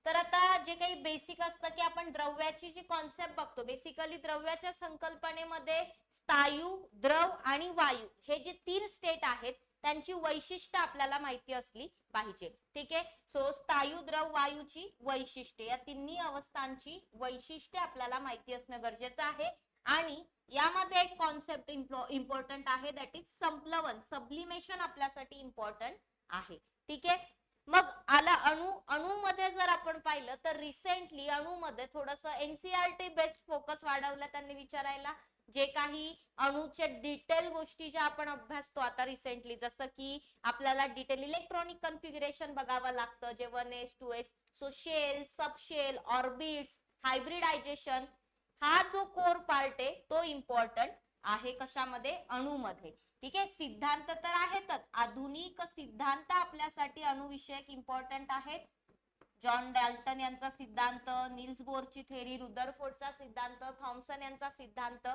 तर आता जे काही बेसिक असतं की आपण द्रव्याची जी कॉन्सेप्ट बघतो, बेसिकली द्रव्याच्या संकल्पनेमध्ये स्थायू, द्रव आणि वायू हे जे 3 स्टेट आहेत त्यांची वैशिष्ट्य आपल्याला माहिती असली पाहिजे. ठीक आहे. सो स्थायू, द्रव, वायूची वैशिष्ट्ये, या तिन्ही अवस्थांची वैशिष्ट्ये आपल्याला माहिती असणं गरजेचं आहे. आणि यामध्ये एक कॉन्सेप्ट इम्पॉर्टंट आहे, दॅट इज संप्लवन, सब्लिमेशन आपल्यासाठी इम्पॉर्टंट आहे. ठीक आहे. मग आला अणूमध्ये जर आपण पाहिलं तर रिसेंटली अणूमध्ये थोडस एनसीईआरटी बेस्ड फोकस वाढवलं त्यांनी विचारायला. जे काही अणूचे डिटेल गोष्टी ज्या आपण अभ्यासतो आता रिसेंटली, जसं की आपल्याला डिटेल इलेक्ट्रॉनिक कन्फिगरेशन बघावं लागतं, जे 1s 2s, so shell, subshell, orbits, hybridization, हा जो कोर पार्ट आहे तो इम्पॉर्टंट आहे कशामध्ये, अणूमध्ये. ठीक आहे. सिद्धांत तर आहेतच, आधुनिक सिद्धांत आपल्यासाठी अणुविषयक इम्पॉर्टंट आहेत. जॉन डाल्टन यांचा सिद्धांत, नील्स बोरची थेरी, रुदरफोर्डचा सिद्धांत, थॉमसन यांचा सिद्धांत,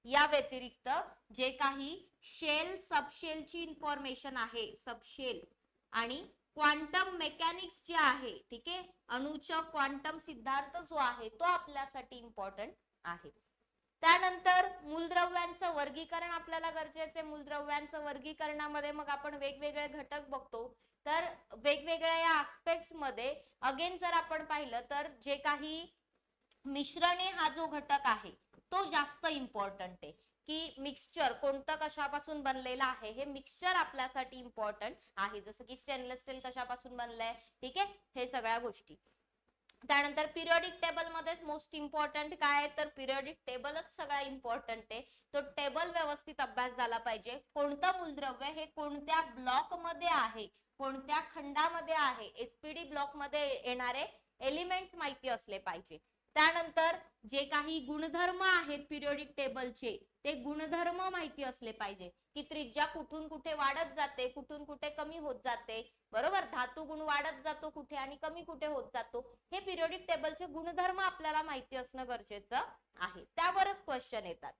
या व्यतिरिक्त जे काही शेल सबशेलची इन्फॉर्मेशन आहे, सबशेल आणि क्वांटम मेकॅनिक्स जे आहे, ठीक आहे, अणूचा क्वांटम सिद्धांत जो आहे तो आपल्यासाठी इम्पॉर्टंट आहे. त्यानंतर मूलद्रव्यांचं वर्गीकरण आपल्याला गरजेचं आहे. मूलद्रव्यांचं वर्गीकरणामध्ये मग आपण वेगवेगळे घटक बघतो. तर वेगवेगळ्या या आस्पेक्ट्स मध्ये अगेन जर आपण पाहिलं तर जे काही मिश्रणे हा जो घटक आहे तो जास्त इम्पॉर्टंट आहे, की मिक्सचर कोणतं कशापासून बनलेलं आहे हे मिक्सचर आपल्यासाठी इम्पॉर्टंट आहे. जसं की स्टेनलेस स्टील कशापासून बनलंय, ठीक आहे, हे सगळ्या गोष्टी. त्यानंतर पिरियोडिक टेबल मध्ये मोस्ट इम्पॉर्टंट काय आहे, तर पिरियोडिक टेबलच सगळा इम्पॉर्टंट आहे. तो टेबल व्यवस्थित अभ्यास झाला पाहिजे. कोणतं मूलद्रव्य हे कोणत्या ब्लॉक मध्ये आहे, कोणत्या खंडामध्ये आहे, एसपीडी ब्लॉक मध्ये येणारे एलिमेंट्स माहिती असले पाहिजे. त्यानंतर जे काही गुणधर्म आहेत पिरियोडिक टेबलचे ते गुणधर्म माहिती असले पाहिजे, की त्रिज्या कुठून कुठे वाढत जाते, कुठून कुठे कमी होत जाते, बरोबर, धातू गुण वाढत जातो कुठे आणि कमी कुठे होत जातो, हे पिरियोडिक टेबलचे गुणधर्म आपल्याला माहिती असणं गरजेचं आहे. त्यावरच क्वेश्चन येतात.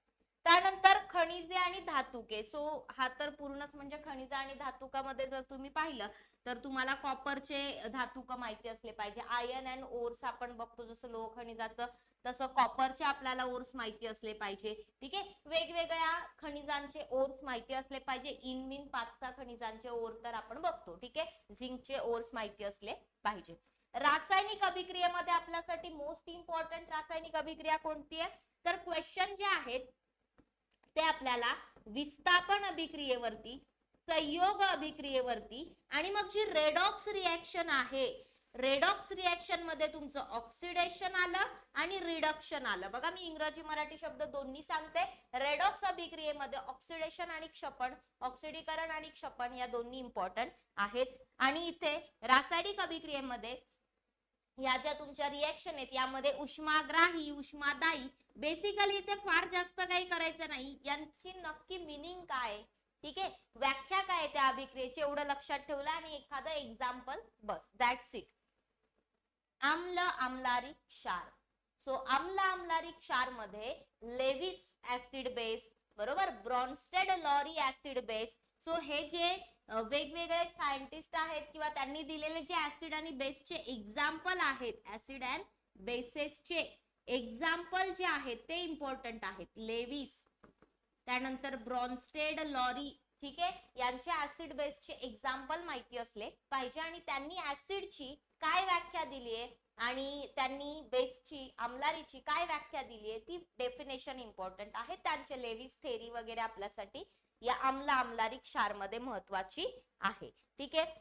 त्यानंतर खनिजे आणि धातुके. सो हा तर पूर्णच म्हणजे खनिज आणि धातुकामध्ये जर तुम्ही पाहिलं तर तुम्हाला कॉपरचे धातुक माहिती असले पाहिजे. आयर्न अँड ओर्स आपण बघतो जसं लोह खनिजाचं, तसं कॉपरचे आपल्याला ओर्स माहिती असले पाहिजे. ठीक आहे, वेगवेगळ्या खनिजांचे ओर्स माहिती असले पाहिजे. इन मिन 5 खनिजांचे ओर तर आपण बघतो. ठीक आहे, झिंकचे ओर्स माहिती असले पाहिजे. रासायनिक अभिक्रियेमध्ये आपल्यासाठी मोस्ट इम्पॉर्टंट रासायनिक अभिक्रिया कोणती आहे, तर क्वेश्चन जे आहेत ते आपल्याला विस्थापन अभिक्रियेवरती, संयोग अभिक्रियेवरती आणि मग जी रेडॉक्स रिएक्शन आहे, रेडॉक्स रिएक्शन मध्ये तुमचं ऑक्सिडेशन आलं आणि रिडक्शन आलं. बघा मी इंग्रजी मराठी शब्द दोन्ही सांगते. रेडॉक्स अभिक्रियेमध्ये ऑक्सिडेशन आणि क्षपण, ऑक्सिडीकरण आणि क्षपण या दोन्ही इम्पॉर्टंट आहेत. आणि इथे रासायनिक अभिक्रियेमध्ये या ज्या तुमच्या रिएक्शन आहेत यामध्ये उष्माग्राही, उष्मादायी, बेसिकली इथे फार जास्त काही करायचं नाही. यांची नक्की मिनिंग काय, ठीक आहे, व्याख्या काय त्या अभिक्रियेची एवढं लक्षात ठेवलं आणि एखादं एक्झाम्पल, बस, दॅट्स इट. आम्ल आम्लारी क्षार. सो आम्ल आम्लारी क्षार मध्ये लेविस ऍसिड बेस, बरोबर, Bronsted Lowry acid base. So हे जे वेगवेगळे सायंटिस्ट आहेत किंवा त्यांनी दिलेले जे ऍसिड आणि बेसचे एक्झाम्पल आहेत, ऍसिड अँड बेसेसचे एक्झाम्पल जे आहेत ते इम्पॉर्टंट आहेत. लेविस, त्यानंतर ब्रॉन्स्टेड लॉरी, ठीक आहे, यांचे ऍसिड बेसचे एक्झाम्पल माहिती असले पाहिजे. आणि त्यांनी ऍसिडची काय व्याख्या दिली आहे आणि त्यांनी बेसची, आम्लारीची काय व्याख्या दिली आहे ती डेफिनेशन इम्पॉर्टंट आहे. त्यांचे लेविस थेरी वगैरे आपल्यासाठी या आम्ल आम्लारी क्षार मध्ये महत्वाची आहे. ठीक आहे,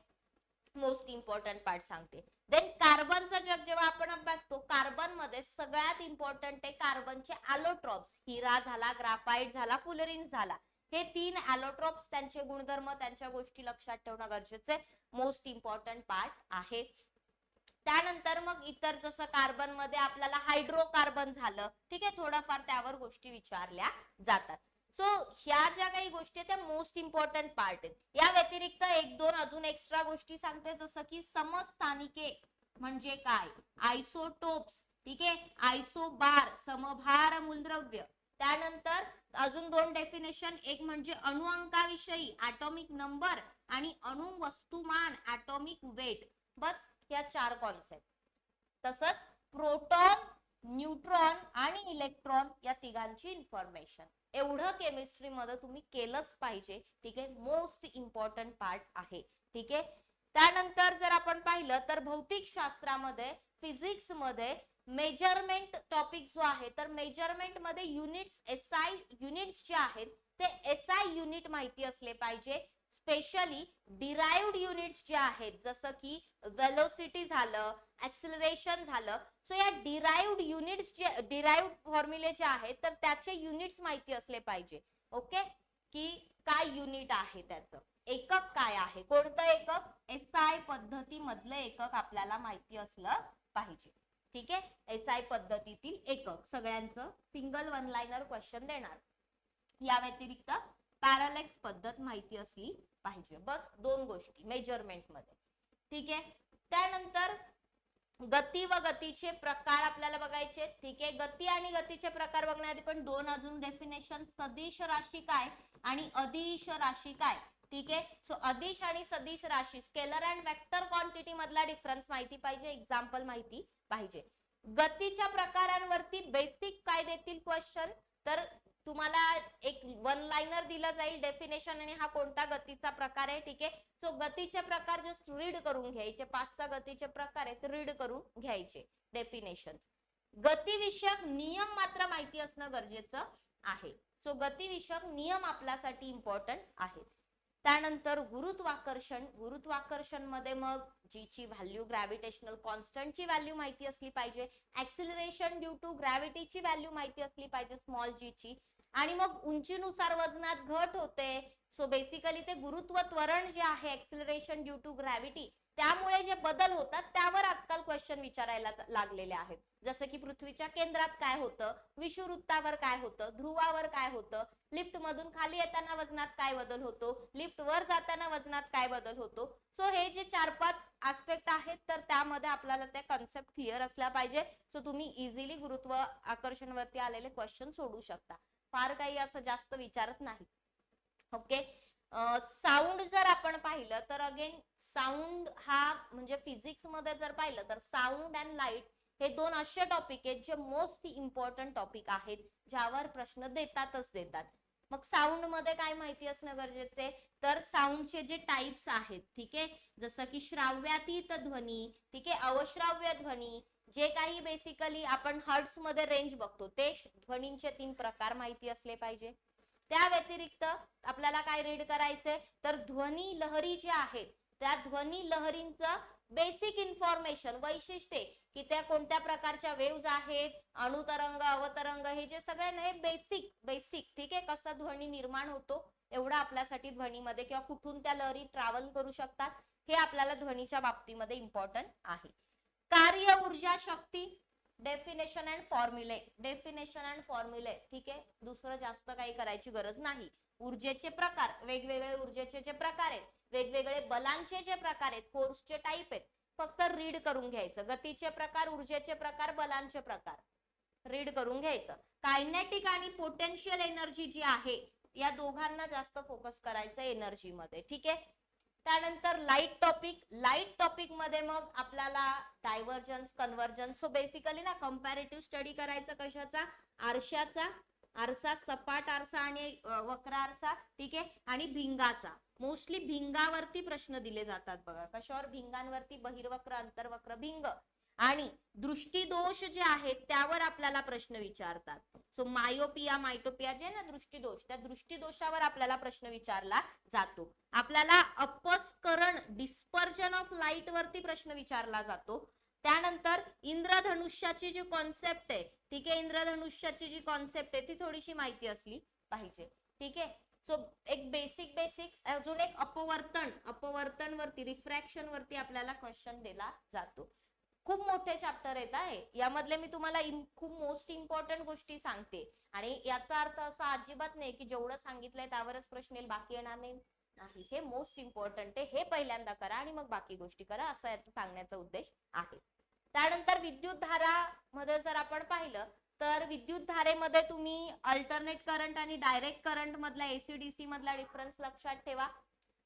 मोस्ट इम्पॉर्टंट पार्ट सांगते. देन कार्बनचा जग जेव्हा आपण अभ्यासतो, कार्बन मध्ये सगळ्यात इम्पॉर्टंट आहे कार्बनचे अलोट्रॉप्स. हिरा झाला, ग्राफाइट झाला, फुलरिन्स झाला, हे 3 अलोट्रॉप्स, त्यांचे गुणधर्म, त्यांच्या गोष्टी लक्षात ठेवणं गरजेचं आहे. मोस्ट इम्पॉर्टंट पार्ट आहे. त्यानंतर मग इतर जसं कार्बन मध्ये आपल्याला हायड्रोकार्बन झालं, ठीक आहे, थोडंफार त्यावर गोष्टी विचारल्या जातात. सो ह्या ज्या काही गोष्टी आहेत त्या मोस्ट इम्पॉर्टंट पार्ट आहेत. या व्यतिरिक्त एक दोन अजून एक्स्ट्रा गोष्टी सांगते, जसं की समस्थानिके म्हणजे काय, आयसोटोप्स, ठीक आहे, आयसोबार, समभार मूलद्रव्य. त्यानंतर अजून 2 डेफिनेशन, एक म्हणजे अणुअंकाविषयी, ॲटॉमिक नंबर, आणि अणु वस्तुमान, ॲटॉमिक वेट. बस या 4 कॉन्सेप्ट. तसंच प्रोटॉन, न्यूट्रॉन आणि इलेक्ट्रॉन या तिघांची इन्फॉर्मेशन, एवढं केमिस्ट्री मध्ये तुम्ही केलंच पाहिजे. ठीक आहे, मोस्ट इम्पॉर्टंट पार्ट आहे. ठीक आहे, त्यानंतर जर आपण पाहिलं तर भौतिक शास्त्रामध्ये, फिजिक्स मध्ये मेजरमेंट टॉपिक जो आहे, तर मेजरमेंट मध्ये युनिट्स, एसआय युनिट्स जे आहेत ते एसआय युनिट माहिती असले पाहिजे. स्पेशली डिराइव्ड युनिट्स जे आहेत, जसं की वेलोसिटी झालं, ऍक्सिलरेशन झालं. सो या डिराइव्ड युनिट्स जे, डिराइव्ड फॉर्म्युले जे आहेत तर त्याचे युनिट्स माहिती असले पाहिजे. ओके, की काय युनिट आहे, त्याचं एकक काय आहे, कोणतं एकक, एसआय पद्धतीमधलं एकक आपल्याला माहिती असलं पाहिजे. ठीक आहे, एसआय पद्धतीतील एकक सगळ्यांचं सिंगल वन लाइनर क्वेश्चन देणार. या व्यतिरिक्त पॅरालेक्स पद्धत माहिती असली पाहिजे. बस 2 गोष्टी मेजरमेंट मध्ये. ठीक आहे, त्यानंतर गती व गतीचे प्रकार आपल्याला बघायचे. ठीक आहे, गती आणि गतीचे प्रकार बघण्याआधी पण 2 अजून डेफिनेशन, सदिश राशी काय आणि अदिश राशी काय. ठीक आहे, सो अदिश आणि सदिश राशी, स्केलर अँड वेक्टर क्वांटिटी मधला डिफरन्स माहिती पाहिजे, एक्झाम्पल माहिती पाहिजे. गतीच्या प्रकारांवरती बेसिक काय देतील क्वेश्चन, तर तुम्हाला एक वन लाइनर दिलं जाईल डेफिनेशन आणि हा कोणता गतीचा प्रकार आहे. ठीक आहे, सो गतीचे प्रकार जस्ट रीड करून घ्यायचे. 5-6 गतीचे प्रकार आहेत, रीड करून घ्यायचे डेफिनेशन. गतिविषयक नियम मात्र माहिती असणं गरजेचं आहे. सो गतिविषयक नियम आपल्यासाठी इम्पॉर्टंट आहे. त्यानंतर गुरुत्वाकर्षण. गुरुत्वाकर्षण मध्ये मग जी ची व्हॅल्यू, ग्रॅव्हिटेशनल कॉन्स्टंटची व्हॅल्यू माहिती असली पाहिजे. ऍक्सिलरेशन ड्यू टू ग्रॅव्हिटीची व्हॅल्यू माहिती असली पाहिजे स्मॉल जी ची. आणि मग उंचीनुसार वजनात घट होते. सो बेसिकली ते गुरुत्व त्वरण जे आहे, ऍक्सिलरेशन ड्यू टू ग्रॅव्हिटी, त्यामुळे जे बदल होतात त्यावर आजकाल क्वेश्चन विचारायला लागलेले आहेत. जसं की पृथ्वीच्या केंद्रात काय होतं, विषुववृत्तावर काय होतं, ध्रुवावर काय होतं, लिफ्ट मधून खाली येताना वजनात काय बदल होतो, लिफ्ट वर जाताना वजनात काय बदल होतो. सो हे जे 4-5 आस्पेक्ट आहेत, तर त्यामध्ये आपल्याला त्या कन्सेप्ट क्लिअर असल्या पाहिजे. सो तुम्ही इझिली गुरुत्व आकर्षण वरती आलेले क्वेश्चन सोडू शकता. फार काही असं जास्त विचारत नाही. ओके. साऊंड जर आपण पाहिलं तर अगेन साऊंड हा म्हणजे फिजिक्स मध्ये जर पाहिलं तर साऊंड अँड लाईट हे 2 असे टॉपिक आहेत जे मोस्ट इम्पॉर्टंट टॉपिक आहेत, ज्यावर प्रश्न देतात. मग साऊंड मध्ये काय माहिती असणं गरजेचं आहे, तर साऊंडचे जे टाइप्स आहेत, ठीक आहे, जसं की श्राव्यातीत ध्वनी, ठीक आहे, अवश्राव्य ध्वनी, जे काही बेसिकली आपण हर्ट्स मध्ये रेंज बघतो, ते ध्वनींचे 3 प्रकार माहिती असले पाहिजे. त्या व्यतिरिक्त आपल्याला काय रीड करायचंय, तर ध्वनी लहरी ज्या आहेत त्या ध्वनी लहरींचं बेसिक इन्फॉर्मेशन, वैशिष्ट्ये, की त्या कोणत्या प्रकारच्या वेव्ज आहेत, अणुतरंग, अवतरंग, हे जे सगळे हे बेसिक, ठीक आहे, कसा ध्वनी निर्माण होतो एवढं आपल्यासाठी ध्वनीमध्ये, किंवा कुठून त्या लहरी ट्रॅव्हल करू शकतात, हे आपल्याला ध्वनीच्या बाबतीमध्ये इम्पॉर्टंट आहे. कार्य, ऊर्जा, शक्ती, डेफिनेशन अँड फॉर्म्युले, ठीक आहे, दुसरं जास्त काही करायची गरज नाही. ऊर्जेचे प्रकार, वेगवेगळे ऊर्जेचे जे प्रकार आहेत, वेगवेगळे बलांचे जे प्रकार आहेत, फोर्सचे टाइप आहेत, फक्त रीड करून घ्यायचं. गतीचे प्रकार, ऊर्जेचे प्रकार, बलांचे प्रकार रीड करून घ्यायचं. कायनेटिक आणि पोटेन्शियल एनर्जी जी आहे, या दोघांना जास्त फोकस करायचं एनर्जी मध्ये. ठीक आहे. त्यानंतर लाईट टॉपिक मध्ये मग आपल्याला डायव्हर्जन्स, कन्व्हर्जन्स, सो बेसिकली ना कंपॅरेटिव्ह स्टडी करायचा कशाचा, आरशाचा, आरसा, सपाट आरसा आणि वक्र आरसा, ठीक आहे, आणि भिंगाचा. मोस्टली भिंगावरती प्रश्न दिले जातात बघा. कशावर, भिंगांवरती, बहिर्वक्र, अंतर्वक्र, भिंग. आणि दृष्टीदोष जे आहेत त्यावर आपल्याला प्रश्न विचारतात. सो मायटोपिया जे ना दृष्टीदोष, त्या दृष्टीदोषावर आपल्याला प्रश्न विचारला जातो. आपल्याला अपस्करण, डिस्पर्जन ऑफ लाईट वरती प्रश्न विचारला जातो. त्यानंतर इंद्रधनुष्याची जी कॉन्सेप्ट आहे, ठीक आहे, इंद्रधनुष्याची जी कॉन्सेप्ट आहे ती थोडीशी माहिती असली पाहिजे. ठीक आहे. सो एक बेसिक अजून एक अपवर्तन वरती, रिफ्रॅक्शन वरती आपल्याला क्वेश्चन दिला जातो. खूप मोठे चॅप्टर येत आहे यामधले, मी तुम्हाला खूप मोस्ट इम्पॉर्टंट गोष्टी सांगते, आणि याचा अर्थ असा अजिबात नाही की जेवढं सांगितलंय त्यावरच प्रश्न येईल, बाकी येणार नाही. हे मोस्ट इम्पॉर्टंट आहे, हे पहिल्यांदा करा आणि मग बाकी गोष्टी करा, असा याचा सांगण्याचा उद्देश आहे. त्यानंतर विद्युत धारा मध्ये जर आपण पाहिलं तर विद्युत धारेमध्ये तुम्ही अल्टरनेट करंट आणि डायरेक्ट करंट मधला, एसीडीसी मधला डिफरन्स लक्षात ठेवा.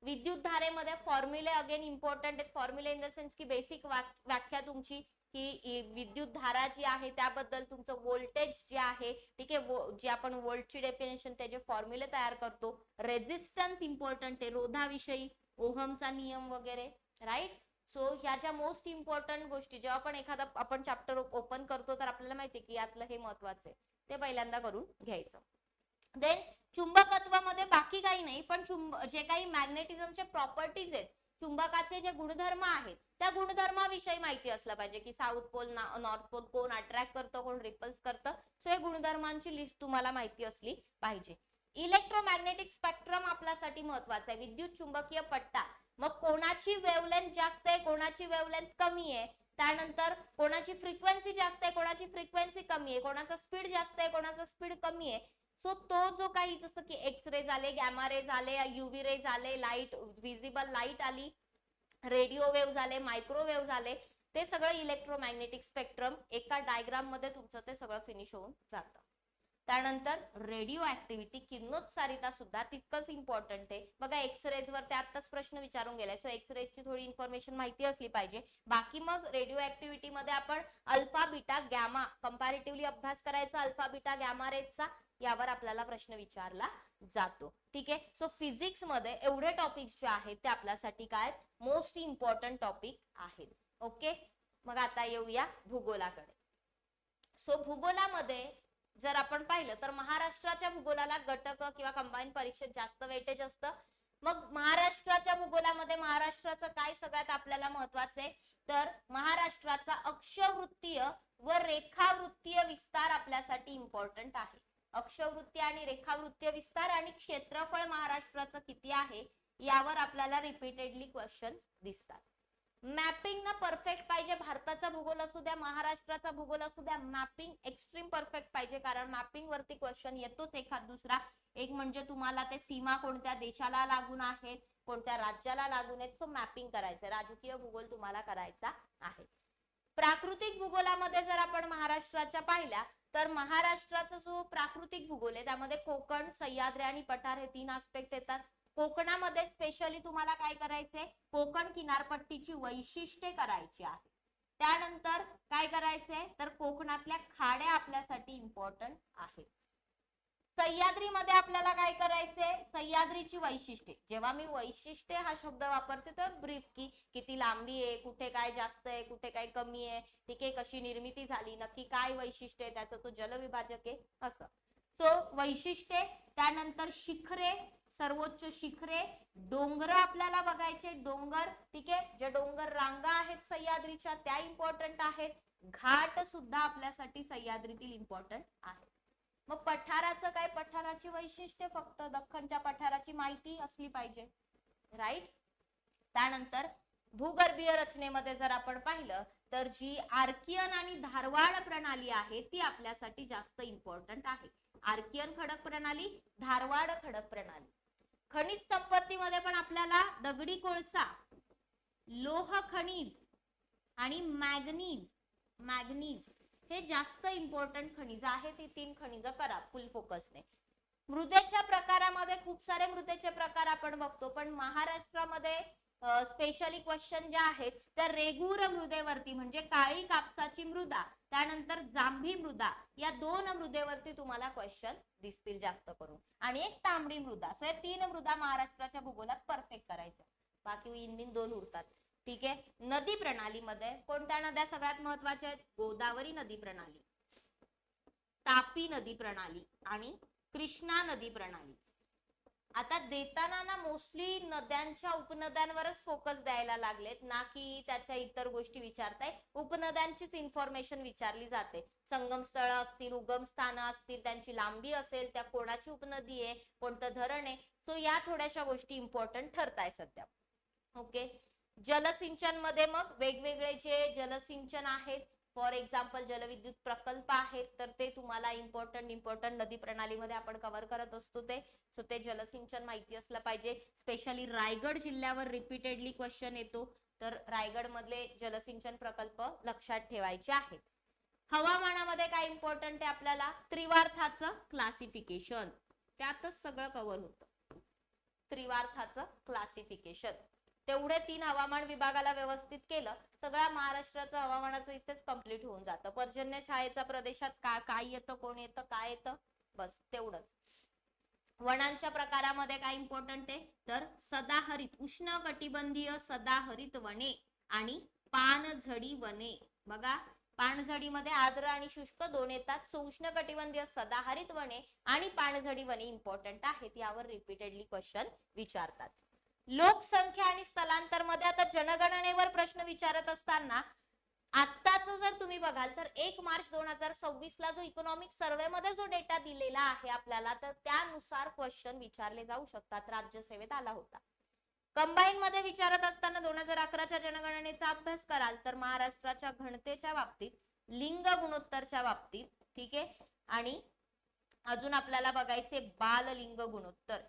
विद्युत धारेमध्ये फॉर्म्युले अगेन इम्पॉर्टंट आहेत. फॉर्म्युले इन द सेन्स की बेसिक व्याख्या तुमची, की विद्युत धारा जी आहे त्याबद्दल तुमचं व्होल्टेज जे आहे, ठीक आहे, जे आपण व्होल्टची डेफिनेशन त्याचे फॉर्म्युले तयार करतो. रेझिस्टन्स इम्पॉर्टंट आहे, रोधाविषयी, ओहमचा नियम वगैरे, राईट. सो ह्या ज्या मोस्ट इम्पॉर्टंट गोष्टी, जेव्हा आपण एखादा आपण चॅप्टर ओपन करतो तर आपल्याला माहिती आहे की यातलं हे महत्वाचं आहे, ते पहिल्यांदा करून घ्यायचं. देन चुंबकत्वामध्ये बाकी काही नाही, पण जे काही मॅग्नेटिझमचे प्रॉपर्टीज आहेत, चुंबकाचे जे गुणधर्म आहेत, त्या गुणधर्माविषयी माहिती असलं पाहिजे, की साऊथ पोल, नॉर्थ पोल, कोण अट्रॅक्ट करतं, कोण रिपल्स करतं. सो हे गुणधर्मांची लिस्ट तुम्हाला माहिती असली पाहिजे. इलेक्ट्रोमॅग्नेटिक स्पेक्ट्रम आपल्यासाठी महत्वाचा आहे, विद्युत चुंबकीय पट्टा. मग कोणाची वेव्हलेंथ जास्त आहे, कोणाची वेव्हलेंथ कमी आहे, त्यानंतर कोणाची फ्रिक्वेन्सी जास्त आहे, कोणाची फ्रिक्वेन्सी कमी आहे, कोणाचा स्पीड जास्त आहे, कोणाचा स्पीड कमी आहे. सो तो जो काही, जसं की एक्स रे झाले, गॅमा रे झाले, युव्ही रे झाले, लाईट, विजिबल लाईट आली, रेडिओ वेव्ह झाले, मायक्रोवेव्ह झाले, ते सगळं इलेक्ट्रोमॅग्नेटिक स्पेक्ट्रम एका डायग्राम मध्ये तुमचं ते सगळं फिनिश होऊन जातं. त्यानंतर रेडिओ ऍक्टिव्हिटी, किरणोत्सारिता सुद्धा तितकंच इम्पॉर्टंट आहे बघा. एक्सरेज वर ते आताच प्रश्न विचारून गेलाय, सो एक्सरेजची थोडी इन्फॉर्मेशन माहिती असली पाहिजे. बाकी मग रेडिओ ऍक्टिव्हिटी मध्ये आपण अल्फा, बीटा, गॅमा कंपॅरेटिव्हली अभ्यास करायचा, अल्फा, बीटा, गॅमा रेजचा. यावर आपल्याला प्रश्न विचारला जातो. ठीक आहे. सो फिजिक्स मध्ये एवढे टॉपिक्स जे आहेत ते आपल्यासाठी काय मोस्ट इम्पॉर्टंट टॉपिक आहेत. ओके. मग आता येऊया भूगोलाकडे. सो भूगोलामध्ये जर आपण पाहिलं तर महाराष्ट्राच्या भूगोलाला गटक किंवा कंबाईन परीक्षेत जास्त वेटेज असतं. मग महाराष्ट्राच्या भूगोलामध्ये महाराष्ट्राचं काय सगळ्यात आपल्याला महत्वाचे तर महाराष्ट्राचा अक्षवृत्तीय व रेखावृत्तीय विस्तार आपल्यासाठी इम्पॉर्टंट आहे. अक्षवृत्तीय आणि रेखावृत्तीय विस्तार आणि क्षेत्रफळ महाराष्ट्राचं किती आहे यावर आपल्याला रिपीटेडली क्वेश्चन दिसतात. मॅपिंग ना परफेक्ट पाहिजे. भारताचा भूगोल असू द्या महाराष्ट्राचा भूगोल असू द्या मॅपिंग एक्स्ट्रीम परफेक्ट पाहिजे कारण मॅपिंग वरती क्वेश्चन येतोच एखाद दुसरा. एक म्हणजे तुम्हाला ते सीमा कोणत्या देशाला लागून आहेत कोणत्या राज्याला लागून आहेत. सो मॅपिंग करायचं राजकीय भूगोल तुम्हाला करायचा आहे. प्राकृतिक भूगोलामध्ये जर आपण महाराष्ट्राच्या पाहिल्या तर महाराष्ट्राचा जो प्राकृतिक भूगोल आहे त्यामध्ये कोकण सह्याद्री आणि पठार हे 3 आस्पेक्ट येतात. कोकणामध्ये स्पेशली तुम्हाला काय करायचंय कोकण किनारपट्टीची वैशिष्ट्ये करायची आहे. त्यानंतर काय करायचंय तर कोकणातल्या खाड्या आपल्यासाठी इम्पॉर्टंट आहेत. सह्याद्रीमध्ये आपल्याला काय करायचंय सह्याद्रीची वैशिष्ट्ये. जेव्हा मी वैशिष्ट्ये हा शब्द वापरते तर ब्रीफ की किती लांबी आहे कुठे काय जास्त आहे कुठे काय कमी आहे ठीक आहे कशी निर्मिती झाली नक्की काय वैशिष्ट्य आहे त्याचं तो जलविभाजक आहे असं. सो वैशिष्ट्ये त्यानंतर शिखरे सर्वोच्च शिखरे डोंगर आपल्याला बघायचे डोंगर ठीक आहे जे डोंगर रांगा आहेत सह्याद्रीच्या त्या इम्पॉर्टंट आहेत. घाट सुद्धा आपल्यासाठी सह्याद्रीतील इम्पॉर्टंट आहे. मग पठाराचं काय पठाराची वैशिष्ट्ये फक्त दख्खनच्या पठाराची माहिती असली पाहिजे राईट. त्यानंतर भूगर्भीय रचनेमध्ये जर आपण पाहिलं तर जी आर्कियन आणि धारवाड प्रणाली आहे ती आपल्यासाठी जास्त इम्पॉर्टंट आहे. आर्कियन खडक प्रणाली धारवाड खडक प्रणाली. खनिज संपत्तीमध्ये पण आपल्याला दगडी कोळसा लोह खनिज आणि मॅग्नीज हे जास्त इम्पॉर्टंट खनिज आहेत. ही 3 खनिज करा फुल फोकसने. मृदेच्या प्रकारामध्ये खूप सारे मृदेचे प्रकार आपण बघतो पण महाराष्ट्रामध्ये स्पेशली क्वेश्चन जे आहेत तर रेगूर मृदेवरती म्हणजे काळी कापसाची मृदा त्यानंतर जांभी मृदा या 2 मृदेवरती तुम्हाला क्वेश्चन दिसतील जास्त करून आणि एक तांबडी मृदा. सो या 3 मृदा महाराष्ट्राच्या भूगोलात परफेक्ट करायच्या बाकी इनबिन 2 उरतात. ठीक आहे. नदी प्रणालीमध्ये कोणत्या नद्या सगळ्यात महत्वाच्या आहेत गोदावरी नदी प्रणाली तापी नदी प्रणाली आणि कृष्णा नदी प्रणाली. आता देताना ना मोस्टली नद्यांच्या उपनद्यांवरच फोकस द्यायला लागलेत ना की त्याच्या इतर गोष्टी विचारताय. उपनद्यांचीच इन्फॉर्मेशन विचारली जाते. संगम स्थळ असतील उगम स्थान असतील त्यांची लांबी असेल त्या कोणाची उपनदी आहे कोणतं धरण आहे. सो या थोड्याशा गोष्टी इम्पॉर्टंट ठरताय सध्या. ओके. जलसिंचन मध्ये मग वेगवेगळे जे जलसिंचन आहेत फॉर एक्झाम्पल जलविद्युत प्रकल्प आहेत तर ते तुम्हाला इम्पॉर्टंट नदी प्रणालीमध्ये आपण कव्हर करत असतो ते. सो ते जलसिंचन माहिती असलं पाहिजे. स्पेशली रायगड जिल्ह्यावर रिपीटेडली क्वेश्चन येतो तर रायगड मधले जलसिंचन प्रकल्प लक्षात ठेवायचे आहेत. हवामानामध्ये काय इम्पॉर्टंट आहे आपल्याला त्रिवार्थाचं क्लासिफिकेशन त्यातच सगळं कव्हर होतं. त्रिवार्थाचं क्लासिफिकेशन तेवढे 3 हवामान विभागाला व्यवस्थित केलं सगळ्या महाराष्ट्राचं हवामानाचं इथेच कम्प्लीट होऊन जातं. पर्जन्य छायेच्या प्रदेशात काय येतं कोण येतं काय येतं बस तेवढंच. वनांच्या प्रकारामध्ये काय इम्पॉर्टंट आहे तर सदाहरित उष्ण कटिबंधीय सदाहरित वने आणि पानझडी वने. बघा पानझडीमध्ये आर्द्र आणि शुष्क 2 येतात. सो उष्ण कटिबंधीय सदाहरित वने आणि पानझडी वने इम्पॉर्टंट आहेत. यावर रिपीटेडली क्वेश्चन विचारतात. लोकसंख्या आणि स्थलांतर मध्ये आता जनगणनेवर प्रश्न विचारत असताना आत्ताच जर तुम्ही बघाल तर 1 मार्च 2026 ला जो इकॉनॉमिक सर्वे मध्ये जो डेटा दिलेला आहे आपल्याला तर त्यानुसार क्वेश्चन विचारले जाऊ शकतात. राज्यसेवेत आला होता. कंबाईन मध्ये विचारत असताना 2011च्या जनगणनेचा अभ्यास कराल तर महाराष्ट्राच्या घनतेच्या बाबतीत लिंग गुणोत्तरच्या बाबतीत ठीक आहे आणि अजून आपल्याला बघायचे बाल लिंग गुणोत्तर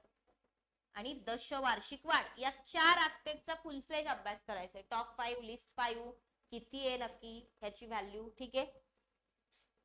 आणि दशवार्षिक वाढ या 4 आस्पेक्टचा फुल फ्लेज अभ्यास करायचा. टॉप 5 लिस्ट 5 किती आहे नक्की ह्याची व्हॅल्यू ठीक आहे.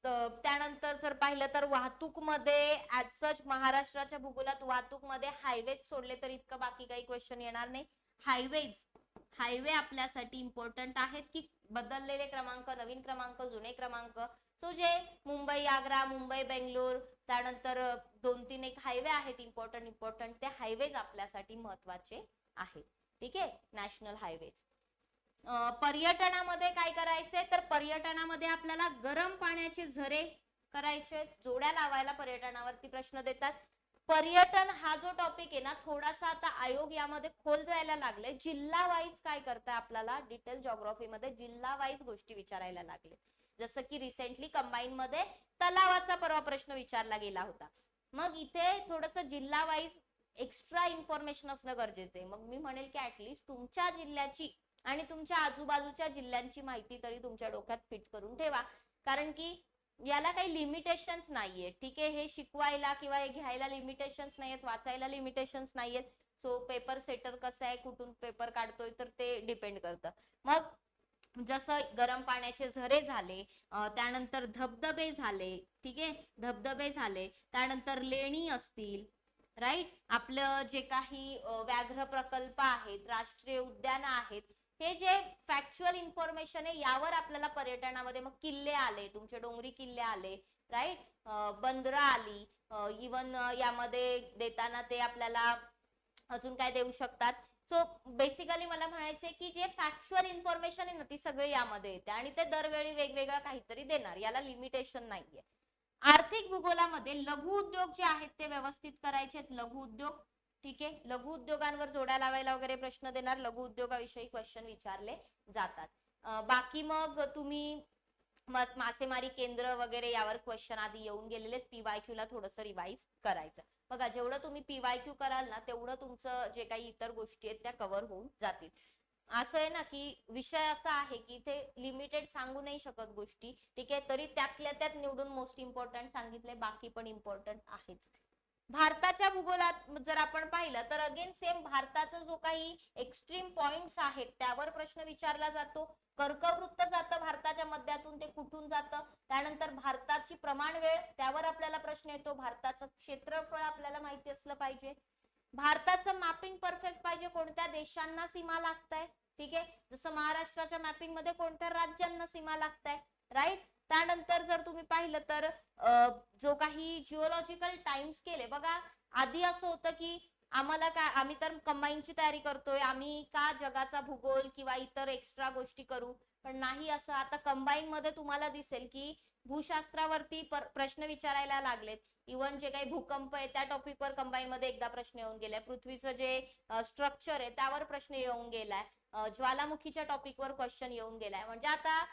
त्यानंतर जर पाहिलं तर वाहतूक मध्ये ऍज सच महाराष्ट्राच्या भूगोलात वाहतूक मध्ये हायवेज सोडले तर इतकं बाकी काही क्वेश्चन येणार नाही. हायवे आपल्यासाठी इम्पॉर्टंट आहेत की बदललेले क्रमांक नवीन क्रमांक जुने क्रमांक. सो जे मुंबई आग्रा मुंबई बेंगलोर त्यानंतर 2-3 एक हायवे आहेत इम्पॉर्टंट ते हायवेज आपल्यासाठी महत्वाचे आहेत. ठीक आहे, नॅशनल हायवेज. पर्यटनामध्ये काय करायचंय, तर पर्यटनामध्ये आपल्याला गरम पाण्याचे झरे करायचे, जोड्या लावायला पर्यटनावरती प्रश्न देतात. पर्यटन हा जो टॉपिक आहे ना, थोडासा आता आयोग यामध्ये खोल जायला लागले. जिल्हा वाईज काय करताय आपल्याला डिटेल जॉग्राफी मध्ये जिल्हा वाईज गोष्टी विचारायला लागले. जसं की रिसेंटली कंबाईन मध्ये तलावाचा परवा प्रश्न विचारला गेला होता. मग इथे थोडस जिल्हा वाईज एक्स्ट्रा इन्फॉर्मेशन असणं गरजेचं आहे. मग मी म्हणेल की ऍटलीस्ट तुमच्या जिल्ह्याची आणि तुमच्या आजूबाजूच्या जिल्ह्यांची माहिती तरी तुमच्या डोक्यात फिट करून ठेवा, कारण की याला काही लिमिटेशन्स नाहीये. ठीक आहे, हे शिकवायला किंवा हे घ्यायला लिमिटेशन्स नाहीयेत, वाचायला लिमिटेशन्स नाहीयेत. सो पेपर सेटर कसं आहे, कुठून पेपर काढतोय तर ते डिपेंड करतं. मग जसं गरम पाण्याचे झरे झाले, त्यानंतर धबधबे झाले. ठीक आहे, धबधबे झाले, त्यानंतर लेणी असतील, राईट, आपलं जे काही व्याघ्र प्रकल्प आहेत, राष्ट्रीय उद्यान आहेत, हे जे फॅक्च्युअल इन्फॉर्मेशन आहे यावर आपल्याला पर्यटनामध्ये मग किल्ले आले, तुमचे डोंगरी किल्ले आले, राईट, बंदरं आली, इवन यामध्ये देताना ते आपल्याला अजून काय देऊ शकतात. सो बेसिकली मला म्हणायचंय की जे फॅक्च्युअल इन्फॉर्मेशन आहे ना ती सगळी यामध्ये येते आणि ते दरवेळी वेगवेगळं काहीतरी देणार, याला लिमिटेशन नाहीये. आर्थिक भूगोलामध्ये लघु उद्योग जे आहेत ते व्यवस्थित करायचे, लघु उद्योग. ठीक आहे, लघु उद्योगांवर जोड्या लावायला वगैरे प्रश्न देणार, लघु उद्योगाविषयी क्वेश्चन विचारले जातात. बाकी मग तुम्ही मासेमारी केंद्र वगैरे यावर क्वेश्चन आधी येऊन गेलेले, पीवायक्यू ला थोडंसं रिवाइज करायचं. बघा, जेवढं तुम्ही पीवायक्यू कराल ना तेवढं तुमचं जे काही इतर गोष्टी आहेत त्या कव्हर होऊन जातील. असं आहे ना की विषय असा आहे की इथे लिमिटेड सांगू नाही शकत गोष्टी. ठीक आहे, तरी त्यातल्या त्यात निवडून मोस्ट इम्पॉर्टंट सांगितले, बाकी पण इम्पॉर्टंट आहेच. भारताच्या भूगोलात जर आपण पाहिलं तर अगेन सेम भारताचा जो काही एक्स्ट्रीम पॉइंट्स आहेत त्यावर प्रश्न विचारला जातो. कर्कवृत्त जातं भारताच्या मध्यातून, ते कुठून जातं. त्यानंतर भारताची प्रमाण वेळ, त्यावर आपल्याला प्रश्न येतो. भारताचं क्षेत्रफळ आपल्याला माहिती असलं पाहिजे. भारताचं मॅपिंग परफेक्ट पाहिजे, कोणत्या देशांना सीमा लागताय. ठीक आहे, जसं महाराष्ट्राच्या मॅपिंग मध्ये कोणत्या राज्यांना सीमा लागताय, राईट. त्यानंतर जर तुम्ही पाहिलं तर जो काही जिओलॉजिकल टाइम स्केल आहे बघा, आधी असं होतं की आम्हाला काय, आम्ही तर कंबाईनची तयारी करतोय, आम्ही का जगाचा भूगोल किंवा इतर एक्स्ट्रा गोष्टी करू, पण नाही असं. आता कंबाईन मध्ये तुम्हाला दिसेल की भूशास्त्रावरती प्रश्न विचारायला लागलेत. इव्हन जे काही भूकंप आहे त्या टॉपिकवर कंबाईन मध्ये एकदा प्रश्न येऊन गेलाय, पृथ्वीचं जे स्ट्रक्चर आहे त्यावर प्रश्न येऊन गेलाय, ज्वालामुखीच्या टॉपिकवर क्वेश्चन येऊन गेलाय. म्हणजे आता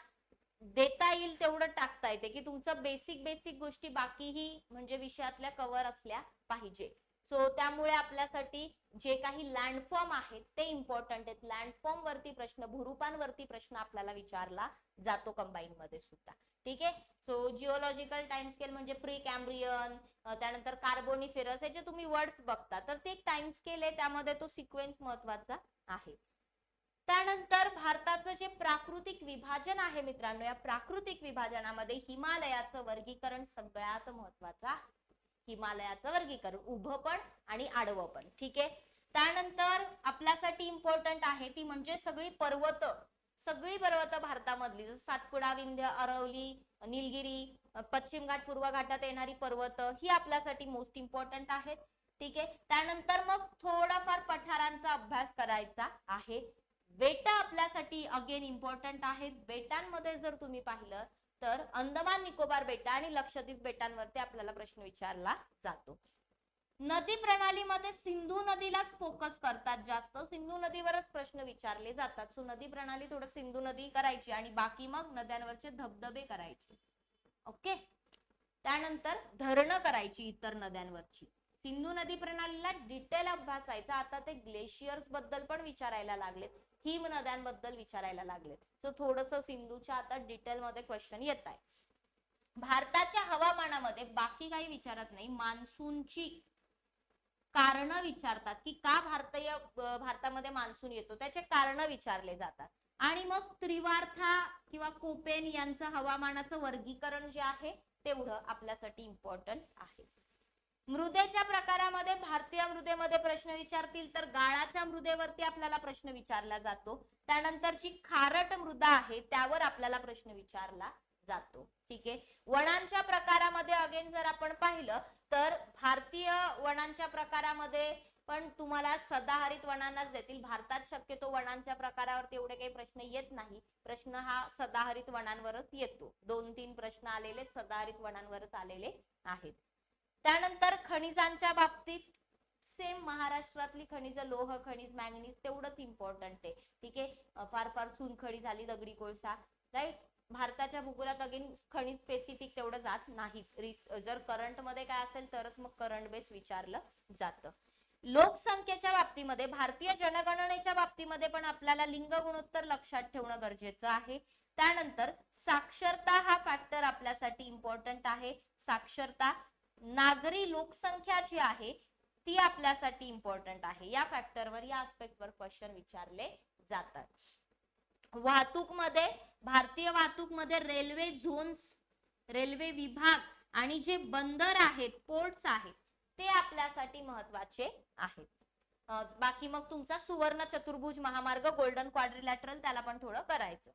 देता येईल तेवढं टाकता येते की तुमचं बेसिक गोष्टी बाकीही म्हणजे विषयातल्या कव्हर असल्या पाहिजे. सो त्यामुळे आपल्यासाठी जे काही लँडफॉर्म आहेत ते इम्पॉर्टंट आहेत. लँडफॉर्म वरती प्रश्न, भूरूपांवरती प्रश्न आपल्याला विचारला जातो कंबाईन मध्ये सुद्धा. ठीक आहे, सो जिओलॉजिकल टाइम स्केल म्हणजे प्री कॅम्ब्रियन, त्यानंतर कार्बोनिफेरस, हे जे तुम्ही वर्ड्स बघता तर ते एक टाइम स्केल आहे, त्यामध्ये तो सिक्वेन्स महत्वाचा आहे. त्यानंतर भारताचं जे प्राकृतिक विभाजन आहे मित्रांनो, या प्राकृतिक विभाजनामध्ये हिमालयाचं वर्गीकरण सगळ्यात महत्वाचं आहे. हिमालयाचं वर्गीकरण उभं पण आणि आडवं पण. ठीक आहे, त्यानंतर आपल्यासाठी इम्पॉर्टंट आहे ती म्हणजे सगळी पर्वत भारतामधली, जसं सातपुडा, विंध्य, अरवली, निलगिरी, पश्चिम घाट, पूर्व घाटात येणारी पर्वत, ही आपल्यासाठी मोस्ट इम्पॉर्टंट आहेत. ठीक आहे, त्यानंतर मग थोडाफार पठारांचा अभ्यास करायचा आहे. बेटा आपल्यासाठी अगेन इम्पॉर्टंट आहेत. बेटांमध्ये जर तुम्ही पाहिलं तर अंदमान निकोबार बेटा आणि लक्षद्वीप बेटांवरती आपल्याला प्रश्न विचारला जातो. नदी प्रणालीमध्ये सिंधू नदीलाच फोकस करतात जास्त, सिंधू नदीवरच प्रश्न विचारले जातात. सो नदी प्रणाली थोडं सिंधू नदी करायची आणि बाकी मग नद्यांवरचे धबधबे करायचे. ओके, त्यानंतर धरणं करायची इतर नद्यांवरची. सिंधू नदी प्रणालीला डिटेल अभ्यासायचा. आता ते ग्लेशियर्स बद्दल पण विचारायला लागले, हिम नद्यांबद्दल विचारायला लागले. सो थोडस सिंधूच्या आता डिटेल मध्ये क्वेश्चन येत आहे. भारताच्या हवामानामध्ये बाकी काही विचारत नाही, मान्सूनची कारण विचारतात की का भारतामध्ये मान्सून येतो, त्याचे कारण विचारले जातात. आणि मग त्रिवार्था किंवा कोपेन यांचं हवामानाचं वर्गीकरण जे आहे तेवढं आपल्यासाठी इम्पॉर्टंट आहे. मृदेच्या प्रकारामध्ये भारतीय मृदेमध्ये प्रश्न विचारतील तर गाळाच्या मृदेवरती आपल्याला प्रश्न विचारला जातो. त्यानंतर जी खारट मृदा आहे त्यावर आपल्याला प्रश्न विचारला जातो. ठीक आहे. वनांच्या प्रकारामध्ये अगेन जर आपण पाहिलं तर भारतीय वनांच्या प्रकारामध्ये पण तुम्हाला सदाहरित वनांनाच देतील. भारतात शक्यतो वनांच्या प्रकारावरती एवढे काही प्रश्न येत नाही. प्रश्न हा सदाहरित वनांवरच येतो. 2-3 प्रश्न आलेले सदाहरित वनांवरच आलेले आहेत. त्यानंतर खनिजांच्या बाबतीत सेम महाराष्ट्रातली खनिज, लोह खनिज, मॅंगनीज तेवढंच इम्पॉर्टंट आहे. ठीक आहे. फार फार चुनखडी झाली, दगडी कोळसा, राईट. भारताच्या भूगोलात अगेन खनिज स्पेसिफिक तेवढं जात नाहीत. जर करंट मध्ये काय असेल तरच मग करंट बेस विचारलं जातं. लोकसंख्येच्या बाबतीमध्ये, भारतीय जनगणनेच्या बाबतीमध्ये पण आपल्याला लिंग गुणोत्तर लक्षात ठेवणं गरजेचं आहे. त्यानंतर साक्षरता हा फॅक्टर आपल्यासाठी इम्पॉर्टंट आहे. साक्षरता, नागरी लोकसंख्या जी आहे ती आपल्यासाठी इम्पॉर्टंट आहे. या फॅक्टरवर, या आस्पेक्टवर क्वेश्चन विचारले जातात. वाहतूक मध्ये, भारतीय वाहतूक मध्ये रेल्वे झोन्स, रेल्वे विभाग आणि जे बंदर आहेत, पोर्ट्स आहेत, ते आपल्यासाठी महत्वाचे आहेत. बाकी मग तुमचा सुवर्ण चतुर्भुज महामार्ग, गोल्डन क्वाड्रिलॅटरल, त्याला पण थोडं करायचं.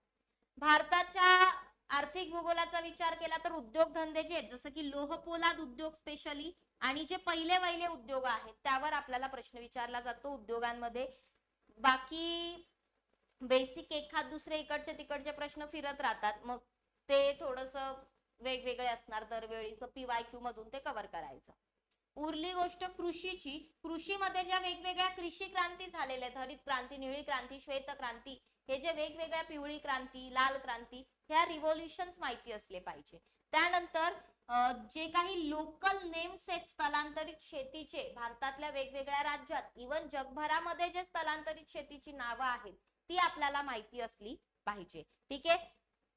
भारताच्या आर्थिक भूगोलाचा विचार केला तर उद्योगधंदे जे आहेत, जसं की लोह पोलाद उद्योग स्पेशली आणि जे पहिले उद्योग आहेत त्यावर आपल्याला प्रश्न विचारला जातो उद्योगांमध्ये. बाकी बेसिक एखाद दुसरे इकडचे तिकडचे प्रश्न फिरत राहतात, मग ते थोडस वेगवेगळे असणार दरवेळी, PYQ मधून ते कव्हर करायचं. उरली गोष्ट कृषीची. कृषीमध्ये ज्या वेगवेगळ्या कृषी क्रांती झालेल्या आहेत, हरित क्रांती, निळी क्रांती, श्वेत क्रांती, हे जे वेगवेगळ्या, पिवळी क्रांती, लाल क्रांती, ह्या रिव्होल्युशन्स माहिती असले पाहिजे. त्यानंतर जे काही लोकल नेम्स आहेत स्थलांतरित शेतीचे, भारतातल्या वेगवेगळ्या राज्यात, इवन जगभरामध्ये जे स्थलांतरित शेतीची नावं आहेत ती आपल्याला माहिती असली पाहिजे. ठीक आहे.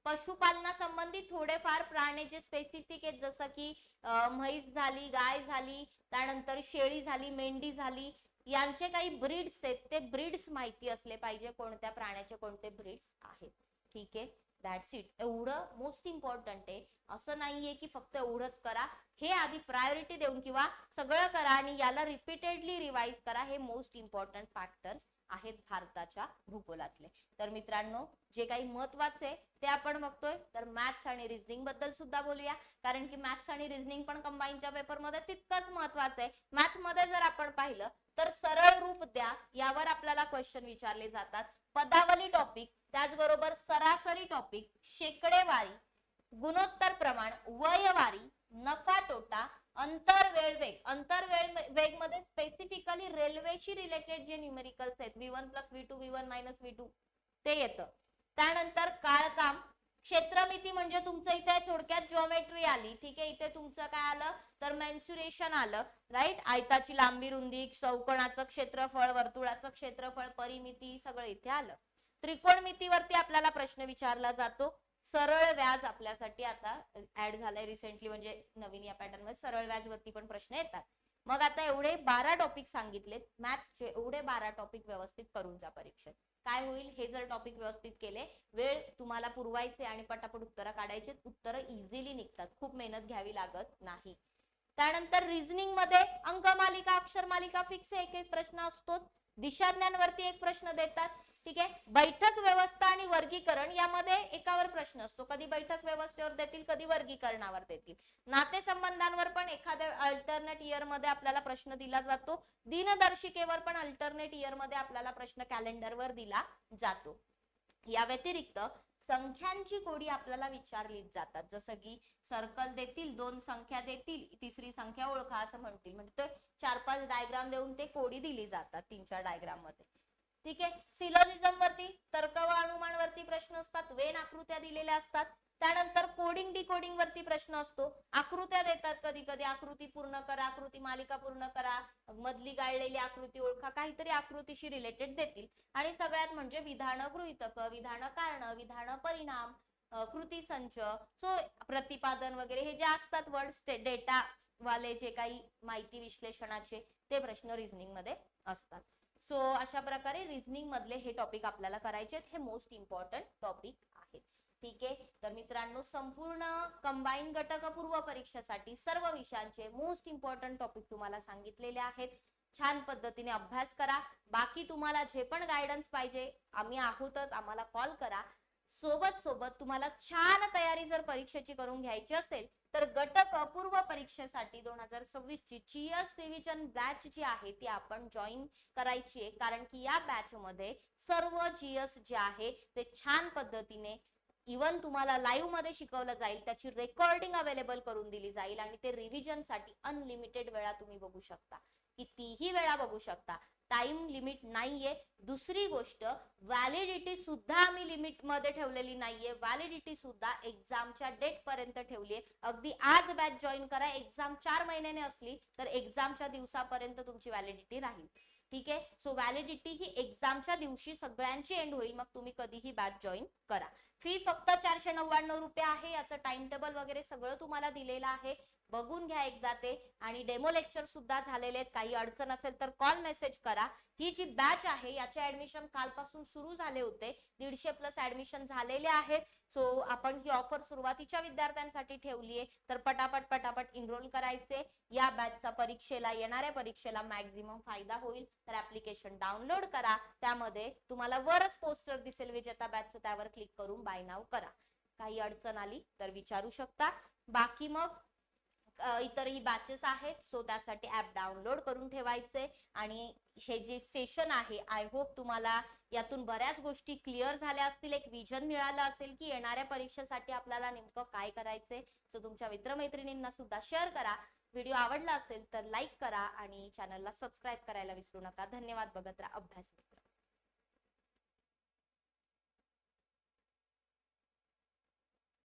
पशुपालनासंबंधी थोडेफार प्राणी जे स्पेसिफिक आहेत, जसं की म्हैस झाली, गाय झाली, त्यानंतर शेळी झाली, मेंढी झाली, यांचे काही ब्रीड्स आहेत, ते ब्रीड्स माहिती असले पाहिजे, कोणत्या प्राण्याचे कोणते ब्रीड्स आहेत. ठीक आहे. That's it. एवढं मोस्ट इम्पॉर्टंट आहे. असं नाहीये की फक्त एवढंच करा, हे आधी प्रायोरिटी देऊन किंवा सगळं करा आणि याला रिपीटेडली रिवाइज करा. हे मोस्ट इम्पॉर्टंट फॅक्टर्स आहेत भारताच्या भूगोलातले. तर मित्रांनो, जे काही महत्वाचे ते आपण बघतोय, तर मॅथ्स आणि रिझनिंग बद्दल सुद्धा बोलूया, कारण की मॅथ्स आणि रिझनिंग पण कंबाईनच्या पेपरमध्ये तितकंच महत्वाचं आहे. मॅथ्स मध्ये जर आपण पाहिलं तर सरळ रूप द्या, यावर आपल्याला क्वेश्चन विचारले जातात. पदावली टॉपिक, त्याचबरोबर सरासरी टॉपिक, शेकडेवारी, गुणोत्तर प्रमाण, वयवारी, नफा तोटा, अंतरवेळ वेग. अंतरवेळ वेग मध्ये स्पेसिफिकली रेल्वेशी रिलेटेड जे न्यूमेरिकल्स आहेत, V1 + V2, V1 - V2, ते येतं. त्यानंतर काळकाम, क्षेत्रमिती म्हणजे तुमचं इथे थोडक्यात जिओमेट्री आली. ठीक आहे. इथे तुमचं काय आलं तर मेन्सुरेशन आलं, राईट. आयताची लांबी, रुंदी, चौकोनाचं क्षेत्रफळ, वर्तुळाचं क्षेत्रफळ, परिमिती, सगळं इथे आलं. त्रिकोणमितीवरती आपल्याला प्रश्न विचारला जातो. सरळ व्याज आपल्यासाठी आता ऍड झालंय रिसेंटली, म्हणजे नवीन या पॅटर्न मध्ये सरळ व्याज वरती पण प्रश्न येतात. मग आता एवढे 12 टॉपिक सांगितलेत मॅथ्सचे, एवढे 12 टॉपिक व्यवस्थित करून जा परीक्षेत. काय होईल, हे जर टॉपिक व्यवस्थित केले, वेळ तुम्हाला पुरवायचे आणि पटापट उत्तरं काढायचे, उत्तरं इझिली निघतात, खूप मेहनत घ्यावी लागत नाही. त्यानंतर रिझनिंग मध्ये अंकमालिका, अक्षरमालिका फिक्स एक एक प्रश्न असतो. दिशाज्ञानवरती एक प्रश्न देतात. ठीक आहे. बैठक व्यवस्था आणि वर्गीकरण यामध्ये एकावर प्रश्न असतो, कधी बैठक व्यवस्थेवर देतील, कधी वर्गीकरणावर देतील. नातेसंबंधांवर पण एखाद्या अल्टरनेट इयर मध्ये आपल्याला प्रश्न दिला जातो. दिनदर्शिकेवर पण अल्टरनेट इयर मध्ये आपल्याला प्रश्न कॅलेंडरवर दिला जातो. या व्यतिरिक्त संख्यांची कोडी आपल्याला विचारली जातात, जसं की सर्कल देतील, 2 संख्या देतील, तिसरी संख्या ओळखा असं म्हणतील, म्हणजे 4-5 डायग्राम देऊन ते कोडी दिली जातात 3-4 डायग्राम मध्ये. ठीक आहे. सिलोजिझम वरती, तर्क व अनुमान वरती प्रश्न असतात, वेन आकृत्या दिलेल्या असतात. त्यानंतर कोडिंग डिकोडिंग वरती प्रश्न असतो, आकृत्या देतात, कधी कधी आकृती पूर्ण करा, आकृती मालिका पूर्ण करा, मधली गाळलेली आकृती ओळखा, काहीतरी आकृतीशी रिलेटेड देतील. आणि सगळ्यात म्हणजे विधान गृहीतक, विधान कारण, विधान परिणाम, कृती संच, सो प्रतिपादन वगैरे हे जे असतात वर्ड डेटा वाले जे काही माहिती विश्लेषणाचे, ते प्रश्न रिझनिंग मध्ये असतात. सो अशा प्रकारे रिझनिंग मधले हे टॉपिक आपल्याला करायचे आहेत. हे मोस्ट इम्पॉर्टंट टॉपिक आहेत. ठीक आहे. तर मित्रांनो, संपूर्ण कंबाईन घटक पूर्व परीक्षेसाठी सर्व विषयांचे मोस्ट इम्पॉर्टंट टॉपिक तुम्हाला सांगितलेले आहेत. छान पद्धतीने अभ्यास करा. बाकी तुम्हाला जे पण गायडन्स पाहिजे आम्ही आहोतच, आम्हाला कॉल करा. सोबत सोबत तुम्हाला छान तयारी जर परीक्षेची करून घ्यायची असेल तर गटक अपूर्व परीक्षेसाठी 2026 ची जीएस रिव्हिजन बॅच जी आहे ती आपण जॉईन करायची आहे, कारण की या बॅच मध्ये सर्व जीएस जे आहे ते छान पद्धतीने इवन तुम्हाला लाईव्ह मध्ये शिकवलं जाईल, त्याची रेकॉर्डिंग अवेलेबल करून दिली जाईल आणि ते रिव्हिजन साठी अनलिमिटेड वेळा तुम्ही बघू शकता, कितीही वेळा बघू शकता, टाइम लिमिट नाहीये. दुसरी गोष्ट, व्हॅलिडिटी सुद्धा आम्ही लिमिट मध्ये ठेवलेली नाहीये, व्हॅलिडिटी सुद्धा एक्झामच्या डेट पर्यंत ठेवलीये. अगदी आज बॅच जॉईन करा, एक्झाम 4 महिन्याने असली तर एक्झामच्या दिवसापर्यंत तुमची व्हॅलिडिटी राहील. ठीक आहे. सो व्हॅलिडिटी ही एक्झामच्या दिवशी सगळ्यांची एंड होईल, मग तुम्ही कधीही बॅच जॉईन करा. फी फक्त 499 रुपये आहे. याचं टाइम टेबल वगैरे सगळं तुम्हाला दिलेलं आहे, बघून घ्या एकदा ते. आणि डेमो लेक्चर सुद्धा झालेले आहेत, काही अडचण असेल तर कॉल मेसेज करा. ही जी बॅच आहे याचे ऍडमिशन कालपासून सुरू झाले होते, 150+ ऍडमिशन झालेले आहेत. सो आपण ही ऑफर सुरुवातीच्या विद्यार्थ्यांसाठी ठेवली आहे, तर पटापट पटापट इनरोल करायचे. या बॅचचा परीक्षेला, येणाऱ्या परीक्षेला मॅक्झिमम फायदा होईल. तर ऍप्लिकेशन डाउनलोड करा, त्यामध्ये तुम्हाला वरच पोस्टर दिसेल विजेता बॅचचं, त्यावर क्लिक करून बाय नाव करा. काही अडचण आली तर विचारू शकता. बाकी मग इतरही बॅचेस आहेत, सो त्यासाठी ऍप डाउनलोड करून ठेवायचे. आणि हे जे सेशन आहे, आय होप तुम्हाला यातून बऱ्याच गोष्टी क्लिअर झाल्या असतील, एक विजन मिळालं असेल की येणाऱ्या परीक्षेसाठी आपल्याला नेमकं काय करायचंय. सो तुमच्या मित्रमैत्रिणींना सुद्धा शेअर करा. व्हिडिओ आवडला असेल तर लाईक करा आणि चॅनलला सबस्क्राईब करायला विसरू नका. धन्यवाद. बघत राहा अभ्यास मित्र.